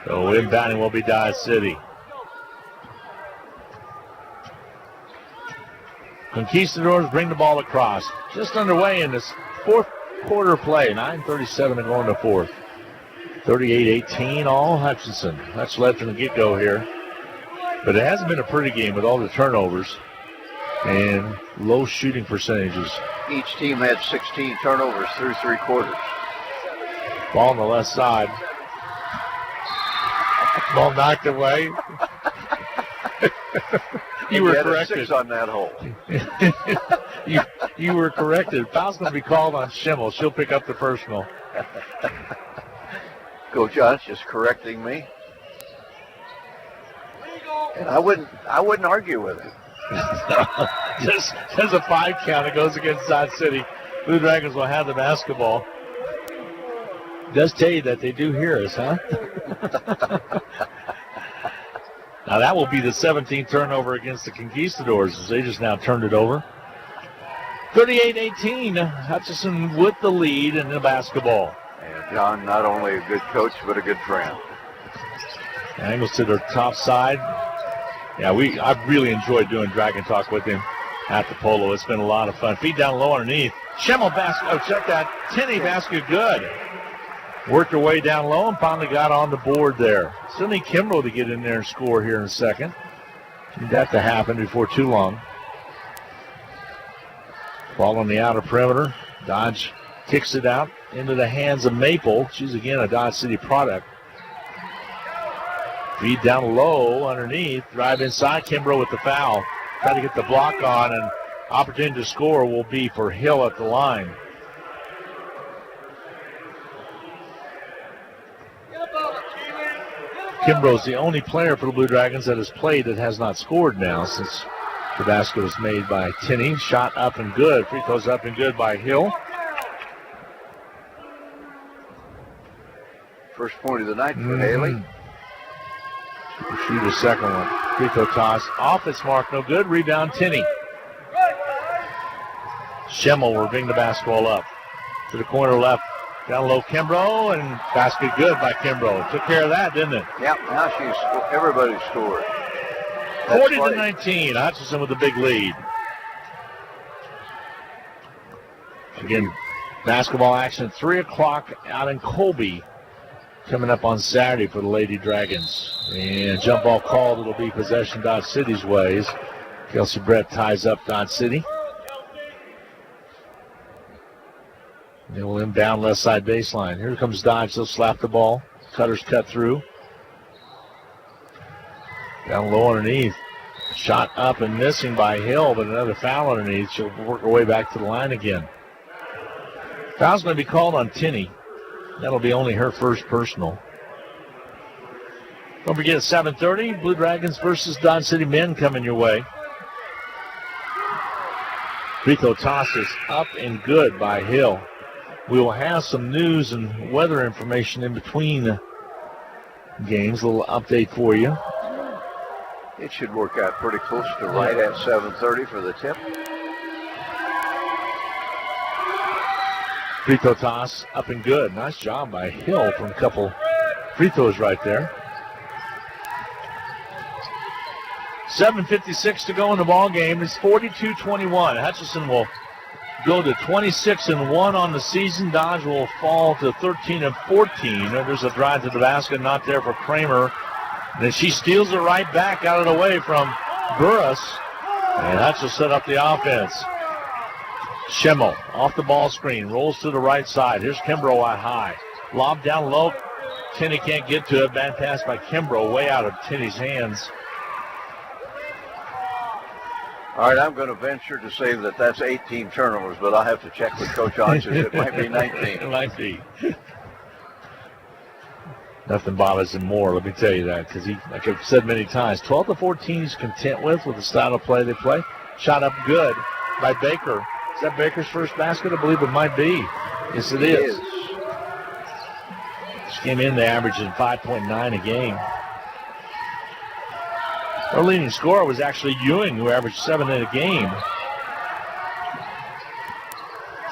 So inbounding will be Dodge City. Conquistadors bring the ball across. Just underway in this fourth quarter play. 9:37 to go in the fourth. 38-18 all Hutchinson. Hutch led from the get-go here. But it hasn't been a pretty game with all the turnovers and low shooting percentages. Each team had 16 turnovers through 3 quarters. Ball on the left side. Ball knocked away. You were corrected. 6 on that hole. You were corrected. Foul's going to be called on Schimmel. She'll pick up the personal. Coach Hunch is correcting me. And I wouldn't argue with him. Just as a 5 count, it goes against Dodge City. Blue Dragons will have the basketball. Does tell you that they do hear us, huh? Now that will be the 17th turnover against the Conquistadors as they just now turned it over. 38-18, Hutchinson with the lead in the basketball. And John, not only a good coach, but a good friend. Angles to the top side. Yeah, I've really enjoyed doing Dragon Talk with him at the Polo. It's been a lot of fun. Feed down low underneath. Schimmel basket. Oh, check that. Tinney basket good. Worked her way down low and finally got on the board there. Still need Kimbrough to get in there and score here in a second. Need that to happen before too long. Ball on the outer perimeter. Dodge kicks it out into the hands of Maple. She's again a Dodge City product. Feed down low underneath. Drive inside. Kimbrough with the foul. Try to get the block on, and opportunity to score will be for Hill at the line. Kimbrough's the only player for the Blue Dragons that has played that has not scored now since the basket was made by Tinney. Shot up and good. Free throws up and good by Hill. First point of the night for Haley. Shoot a second one. Free throw toss. Off its mark. No good. Rebound Tinney. Schimmel will bring the basketball up. To the corner left. Down low Kimbrough, and basket good by Kimbrough. Took care of that, didn't it? Yep, now everybody scored. 40-19. Hutchinson with a big lead. Again, basketball action 3 o'clock out in Colby. Coming up on Saturday for the Lady Dragons. And jump ball called. It'll be possession Dodge City's ways. Kelsey Brett ties up Dodge City. They will inbound left side baseline. Here comes Dodge. They'll slap the ball. Cutters cut through. Down low underneath. Shot up and missing by Hill, but another foul underneath. She'll work her way back to the line again. Foul's going to be called on Tinney. That'll be only her first personal. Don't forget, 7:30, Blue Dragons versus Dodge City men coming your way. Free throw toss is up and good by Hill. We will have some news and weather information in between games. A little update for you. It should work out pretty close to right at 7:30 for the tip. Free throw toss up and good. Nice job by Hill from a couple free throws right there. 7:56 to go in the ball game. It's 42-21. Hutchinson will go to 26-1 on the season. Dodge will fall to 13-14. There's a drive to the basket, not there for Kramer. And then she steals it right back out of the way from Burris. And Hutchinson set up the offense. Schimmel off the ball screen, rolls to the right side. Here's Kimbrough out high. Lob down low. Tinney can't get to it. Bad pass by Kimbrough, way out of Tinney's hands. All right, I'm going to venture to say that that's 18 turnovers, but I'll have to check with Coach Hodges. It might be 19. It might be. Nothing bothers him more, let me tell you that, because he, like I've said many times, 12-14 he's content with the style of play they play. Shot up good by Baker. Is that Baker's first basket? I believe it might be. Yes, it is. She came in, they averaging 5.9 a game. Our leading scorer was actually Ewing, who averaged 7 in a game.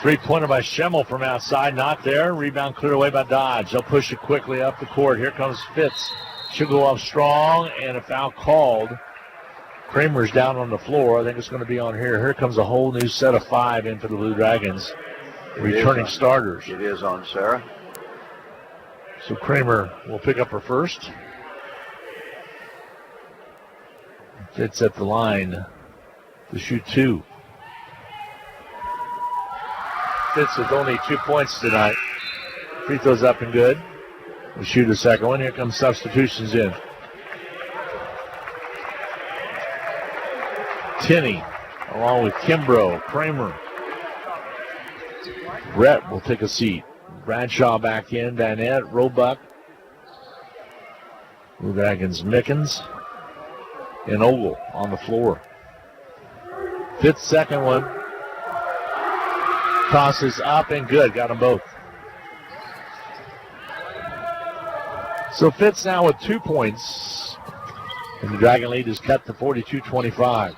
Three-pointer by Schimmel from outside, not there. Rebound cleared away by Dodge. They'll push it quickly up the court. Here comes Fitz. She'll go up strong, and a foul called. Kramer's down on the floor. I think it's going to be on here. Here comes a whole new set of 5 in for the Blue Dragons. Returning starters. It is on Sarah. So Kramer will pick up her first. Fitz at the line to shoot 2. Fitz with only 2 points tonight. Free throws up and good. We'll shoot a second one. Here comes substitutions in. Tinney along with Kimbrough, Kramer, Brett will take a seat. Bradshaw back in. Vanette, Roebuck. Blue Dragons, Mickens. And Ogle on the floor. Fifth, second one. Tosses up and good. Got them both. So Fitz now with 2 points. And the Dragon lead is cut to 42-25.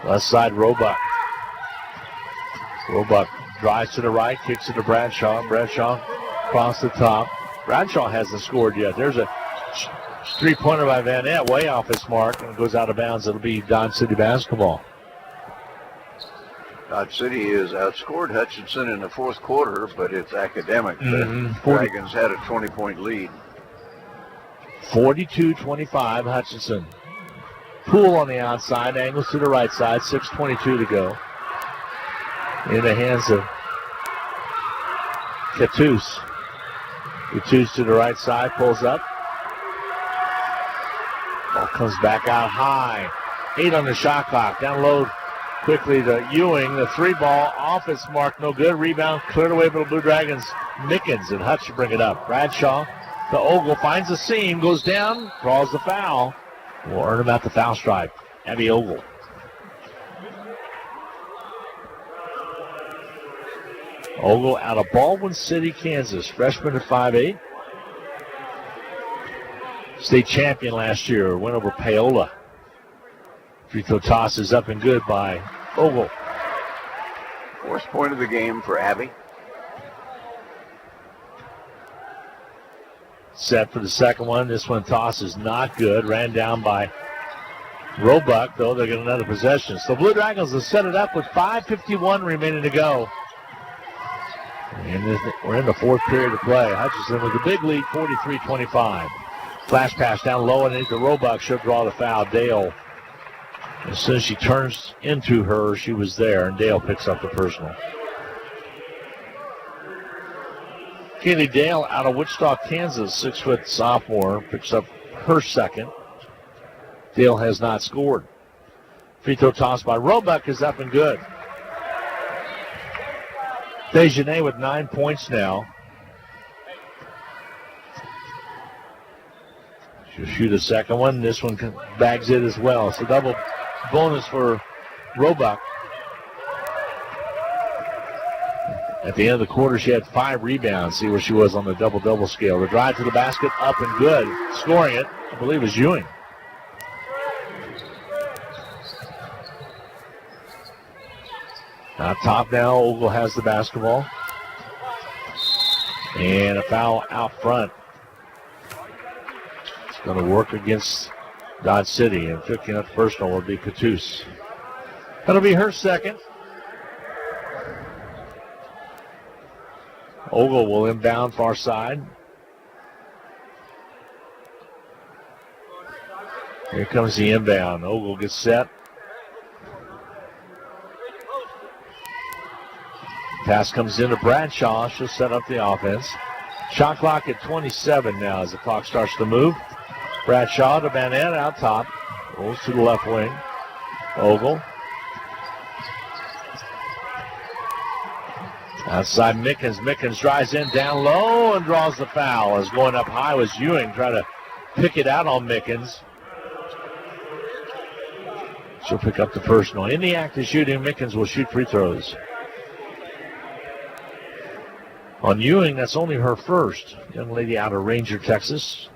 Left side, Roebuck. Roebuck drives to the right, kicks it to Bradshaw. Bradshaw across the top. Bradshaw hasn't scored yet. There's a three-pointer by Vanette, way off his mark, and it goes out of bounds. It'll be Dodge City basketball. Dodge City has outscored Hutchinson in the fourth quarter, but it's academic. The Dragons had a 20-point lead. 42-25, Hutchinson. Poole on the outside, angles to the right side, 6:22 to go. In the hands of Cattouse. Cattouse to the right side, pulls up. Ball comes back out high. 8 on the shot clock. Down low quickly to Ewing. The 3-ball off its mark, no good. Rebound cleared away by the Blue Dragons. Mickens and Hutch to bring it up. Bradshaw to Ogle, finds a seam, goes down, draws the foul. Will earn him at the foul stripe. Abby Ogle. Ogle out of Baldwin City, Kansas. Freshman at 5'8". State champion last year. Went over Paola. Free throw toss is up and good by Ogle. Fourth point of the game for Abby. Set for the second one. This one toss is not good. Ran down by Roebuck, though. They get another possession. So Blue Dragons will set it up with 5:51 remaining to go. And we're in the fourth period of play. Hutchinson with a big lead, 43-25. Flash pass down low and into Roebuck. She'll draw the foul. Dale, as soon as she turns into her, she was there, and Dale picks up the personal. Kaylee Dale out of Wichita, Kansas, 6-foot sophomore, picks up her second. Dale has not scored. Free throw toss by Roebuck is up and good. Dejanay with 9 points now. She'll shoot a second one. This one bags it as well. So double bonus for Roebuck. At the end of the quarter, she had 5 rebounds. See where she was on the double-double scale. The drive to the basket, up and good. Scoring it, I believe, is Ewing. Top now, Ogle has the basketball. And a foul out front. It's going to work against Dodge City, and picking up personal will be Cattouse. That'll be her second. Ogle will inbound far side. Here comes the inbound. Ogle gets set. Pass comes into Bradshaw. She'll set up the offense. Shot clock at 27 now as the clock starts to move. Bradshaw to Vanette out top. Rolls to the left wing. Ogle. Outside Mickens. Mickens drives in down low and draws the foul. As going up high was Ewing trying to pick it out on Mickens. She'll pick up the personal. In the act of shooting, Mickens will shoot free throws. On Ewing, that's only her first. Young lady out of Ranger, Texas.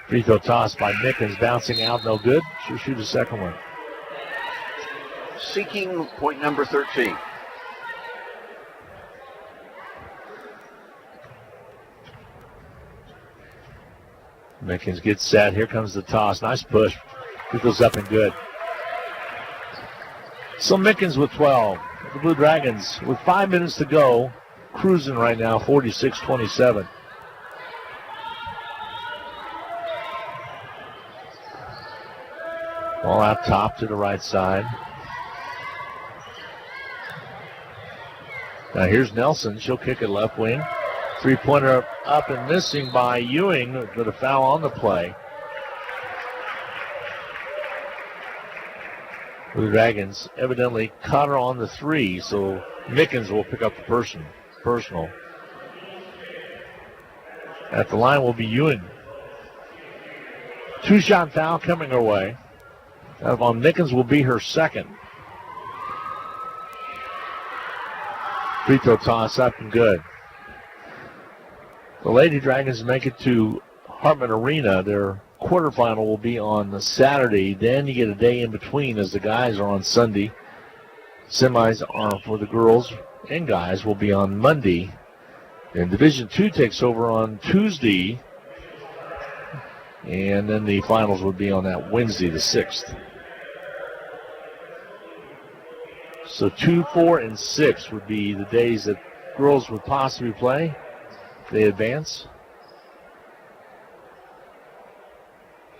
Free throw toss by Mickens, bouncing out, no good. She'll shoot a second one. Seeking point number 13. Mickens gets set. Here comes the toss. Nice push. It goes up and good. So Mickens with 12. The Blue Dragons with 5 minutes to go. Cruising right now, 46-27. Ball out top to the right side. Now here's Nelson. She'll kick it left wing. Three-pointer up and missing by Ewing with a foul on the play. Blue Dragons evidently caught her on the 3, so Mickens will pick up the personal. At the line will be Ewing. 2-shot foul coming her way. That on Mickens will be her second. Free throw toss up and good. The Lady Dragons make it to Hartman Arena. Their quarterfinal will be on Saturday. Then you get a day in between as the guys are on Sunday. Semis are for the girls and guys will be on Monday. And Division II takes over on Tuesday. And then the finals would be on that Wednesday, the 6th. So 2, 4, and 6 would be the days that girls would possibly play if they advance.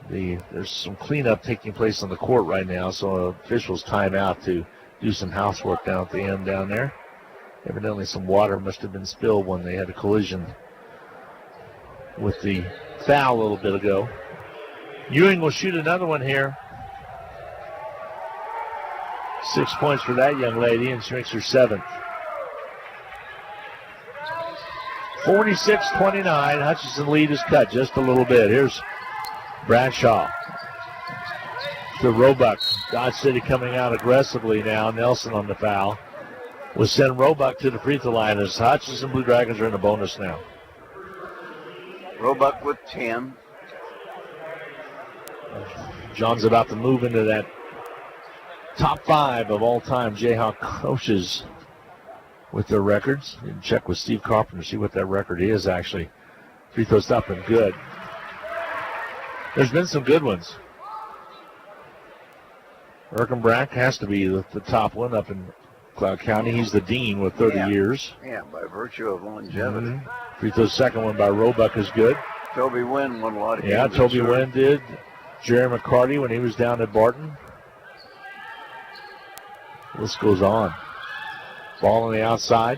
There's some cleanup taking place on the court right now, so officials time out to do some housework down at the end down there. Evidently some water must have been spilled when they had a collision with the foul a little bit ago. Ewing will shoot another one here. 6 points for that young lady, and she makes her 7th. 46-29. Hutchinson lead is cut just a little bit. Here's Bradshaw to Roebuck. Dodge City coming out aggressively now. Nelson on the foul will send Roebuck to the free throw line as Hutchinson Blue Dragons are in a bonus now. Roebuck with 10. John's about to move into that top 5 of all-time Jayhawk coaches with their records. You can check with Steve Carpenter to see what that record is, actually. Free throws up and good. There's been some good ones. Erkenbrack has to be the top one up in Cloud County. He's the dean with 30 years. Yeah, by virtue of longevity. Free throw second one by Roebuck is good. Toby Wynn won a lot of games. Yeah, Toby Wynn did. Jerry McCarty when he was down at Barton. List goes on. Ball on the outside.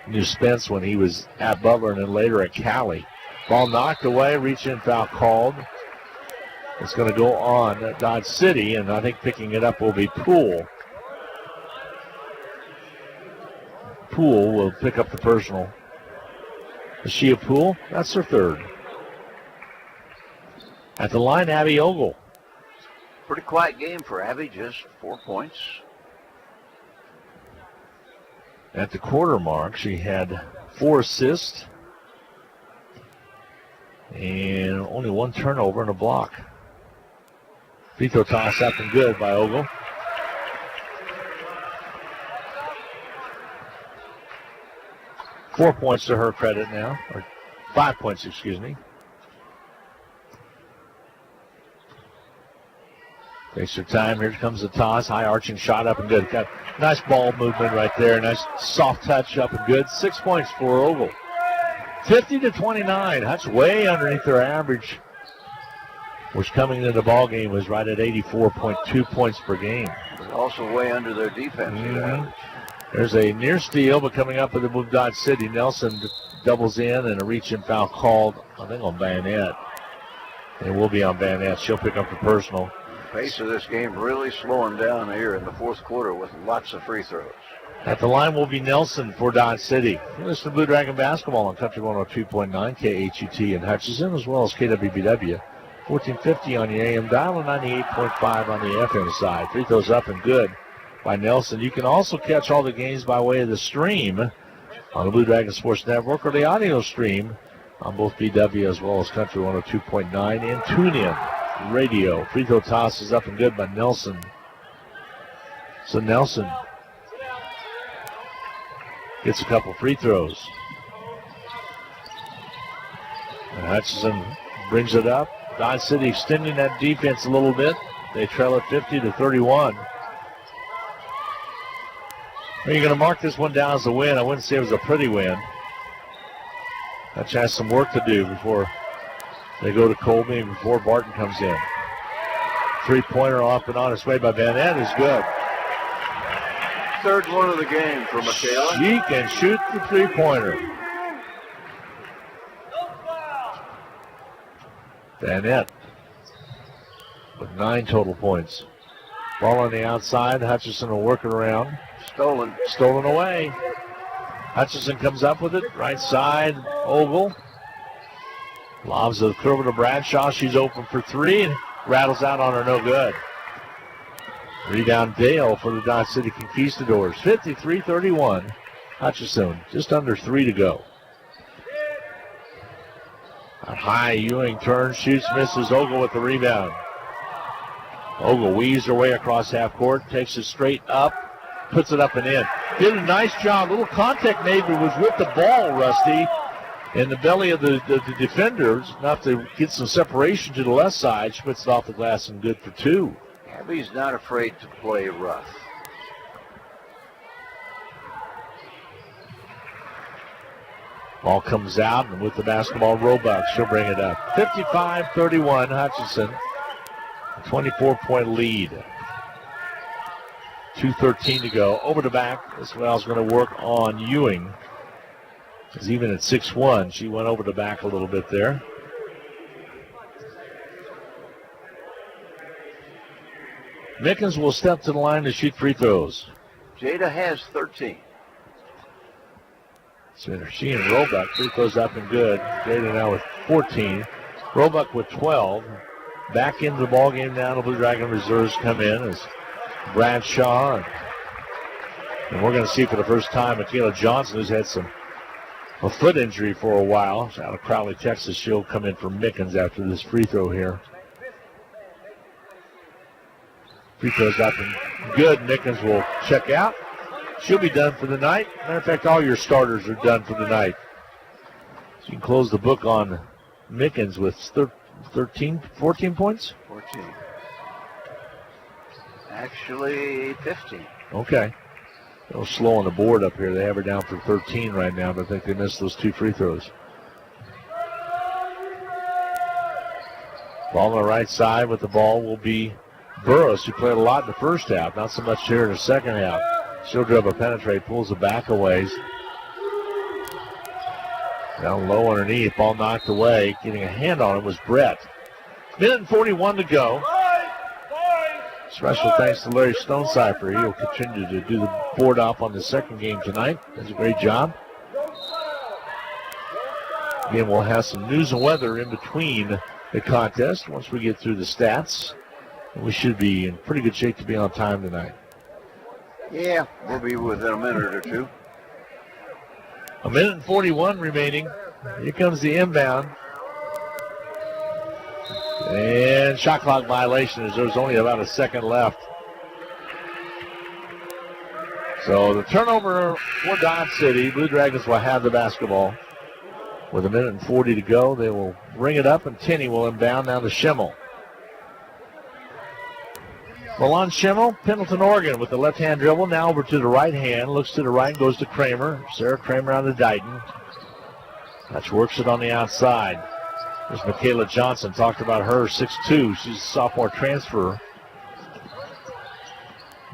Knew Spence when he was at Butler and then later at Cali. Ball knocked away, reach-in foul called. It's going to go on at Dodge City, and I think picking it up will be Poole. Poole will pick up the personal. Is she a Poole? That's her 3rd. At the line, Abby Ogle. Pretty quiet game for Abby, just 4 points. At the quarter mark, she had 4 assists and only 1 turnover and a block. Free throw toss up and good by Ogle. Four points to her credit now, or 5 points, excuse me. Takes her time. Here comes the toss. High arching shot up and good. Got nice ball movement right there. Nice soft touch up and good. 6 points for Ogle. 50-29. That's way underneath their average, which coming into the ball game was right at 84.2 points per game. Also way under their defensive average. There's a near steal, but coming up with the move Dodge City. Nelson doubles in and a reach-in foul called, I think, on Van Nett. It will be on Van Nett. She'll pick up the personal. Pace of this game really slowing down here in the 4th quarter with lots of free throws. At the line will be Nelson for Dodge City. You listen to Blue Dragon basketball on Country 102.9 KHUT in Hutchinson, as well as KWBW 1450 on the AM dial and 98.5 on the FM side. Free throws up and good by Nelson. You can also catch all the games by way of the stream on the Blue Dragon Sports Network or the audio stream on both BW as well as Country 102.9 and TuneIn Radio. Free throw toss is up and good by Nelson. So Nelson gets a couple free throws. And Hutchinson brings it up. Dodge City extending that defense a little bit. They trail it 50-31. You're going to mark this one down as a win. I wouldn't say it was a pretty win. Hutch has some work to do before they go to Colby and before Barton comes in. Three-pointer off and on its way by Van Nett is good. 3rd one of the game for Michaela. She can shoot the three-pointer. Van Nett with 9 total points. Ball on the outside. Hutchinson will work it around. Stolen away. Hutchinson comes up with it. Right side, Ogle. Lobs the curve to Bradshaw. She's open for 3 and rattles out on her, no good. Rebound Dale for the Dodge City Conquistadors. 53-31. Hutchinson, just under 3 to go. A high Ewing turns, shoots, misses. Ogle with the rebound. Ogle weaves her way across half court, takes it straight up, puts it up and in. Did a nice job. Little contact made, but was with the ball, Rusty, in the belly of the defenders, enough to get some separation to the left side. She puts it off the glass and good for 2. Abby's not afraid to play rough. Ball comes out, and with the basketball, Roebuck, she'll bring it up. 55-31, Hutchinson. A 24-point lead. 2:13 to go. Over to back. This foul's going to work on Ewing. Because even at 6'1", she went over the back a little bit there. Mickens will step to the line to shoot free throws. Jada has 13. So she and Roebuck, free throws up and good. Jada now with 14. Roebuck with 12. Back into the ball game now. The Blue Dragon reserves come in as Bradshaw. And we're going to see for the first time Michaela Johnson, who's had a foot injury for a while. She's out of Crowley, Texas. She'll come in for Mickens after this free throw here. Free throws up and good. Mickens will check out. She'll be done for the night. Matter of fact, all your starters are done for the night. So you can close the book on Mickens with 14 points? 14. Actually, 15. Okay. A little slow on the board up here. They have her down for 13 right now, but I think they missed those 2 free throws. Ball on the right side with the ball will be Burris, who played a lot in the first half. Not so much here in the second half. She'll dribble, penetrate, pulls it back a ways. Down low underneath, ball knocked away. Getting a hand on it was Brett. Minute and 41 to go. Special thanks to Larry Stonecipher. He'll continue to do the board op on the second game tonight. Does a great job. Again, we'll have some news and weather in between the contest once we get through the stats. We should be in pretty good shape to be on time tonight. Yeah, we'll be within a minute or 2. A minute and 41 remaining. Here comes the inbound. And shot clock violation as there's only about a second left. So the turnover for Dodge City. Blue Dragons will have the basketball. With a minute and 40 to go, they will ring it up, and Tinney will inbound now to Schimmel. Milan Schimmel, Pendleton, Oregon, with the left-hand dribble. Now over to the right hand. Looks to the right, goes to Kramer. Sarah Kramer out of Dighton. Hutch works it on the outside. There's Michaela Johnson. Talked about her, 6'2". She's a sophomore transfer.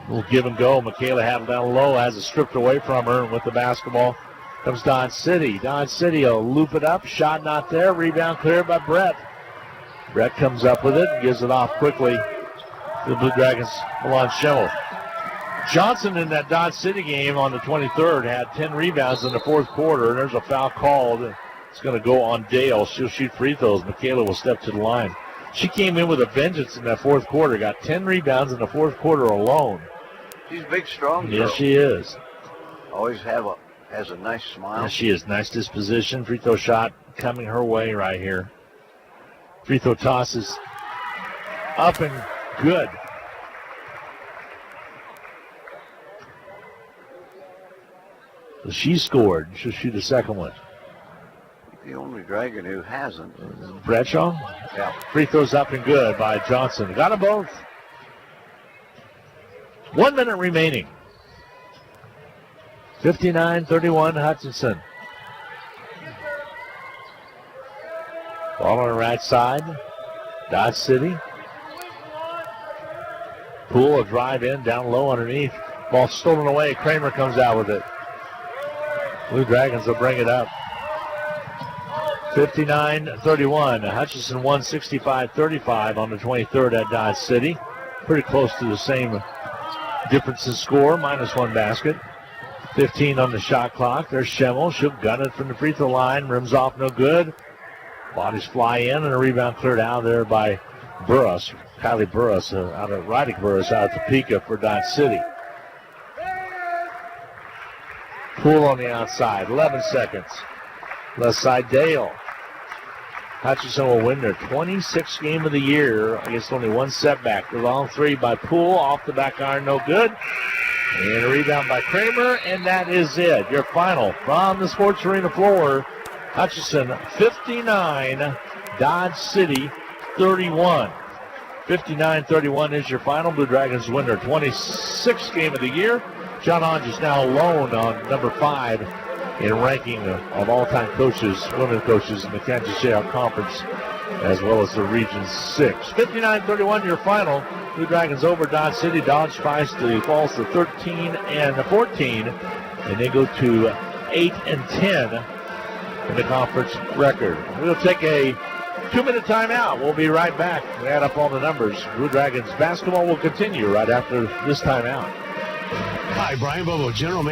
Little give and go. Michaela had it down low, has it stripped away from her, and with the basketball comes Dodge City. Dodge City will loop it up. Shot not there. Rebound cleared by Brett. Brett comes up with it and gives it off quickly. The Blue Dragons, Milan Schimmel. Johnson in that Dodge City game on the 23rd had 10 rebounds in the fourth quarter. There's a foul called. It's going to go on Dale. She'll shoot free throws. Michaela will step to the line. She came in with a vengeance in that fourth quarter. Got 10 rebounds in the fourth quarter alone. She's big, strong girl. Yes, she is. Always has a nice smile. Yes, she is. Nice disposition. Free throw shot coming her way right here. Free throw toss is up and good. So she scored. She'll shoot a second one. The only Dragon who hasn't. Bradshaw? Yeah. Free throws up and good by Johnson. Got them both. 1 minute remaining. 59-31 Hutchinson. Ball on the right side. Dodge City. Poole, a drive in, down low underneath. Ball stolen away. Kramer comes out with it. Blue Dragons will bring it up. 59-31. Hutchinson won 65-35 on the 23rd at Dodge City. Pretty close to the same difference in score, -1 basket. 15 on the shot clock. There's Schemmel. She'll gun it from the free throw line. Rims off, no good. Bodies fly in, and a rebound cleared out there by Burris. Kylie Burris out of Rydick Burris out of Topeka for Dodge City. Poole on the outside. 11 seconds. Left side, Dale. Hutchinson will win their 26th game of the year. I guess only one setback. The long three by Poole. Off the back iron, no good. And a rebound by Kramer, and that is it. Your final from the Sports Arena floor. Hutchinson 59, Dodge City 31. 59-31 is your final. Blue Dragons win their 26th game of the year. John Hodges now alone on number 5 in ranking of all-time coaches, women coaches in the Kansas Jayhawk Conference, as well as the Region 6. 59-31 your final. Blue Dragons over Dodge City. Dodge falls to 13-14, and they go to 8-10 in the conference record. We'll take a 2-minute timeout. We'll be right back. We add up all the numbers. Blue Dragons basketball will continue right after this timeout. Hi, Brian Bobo, General Manager.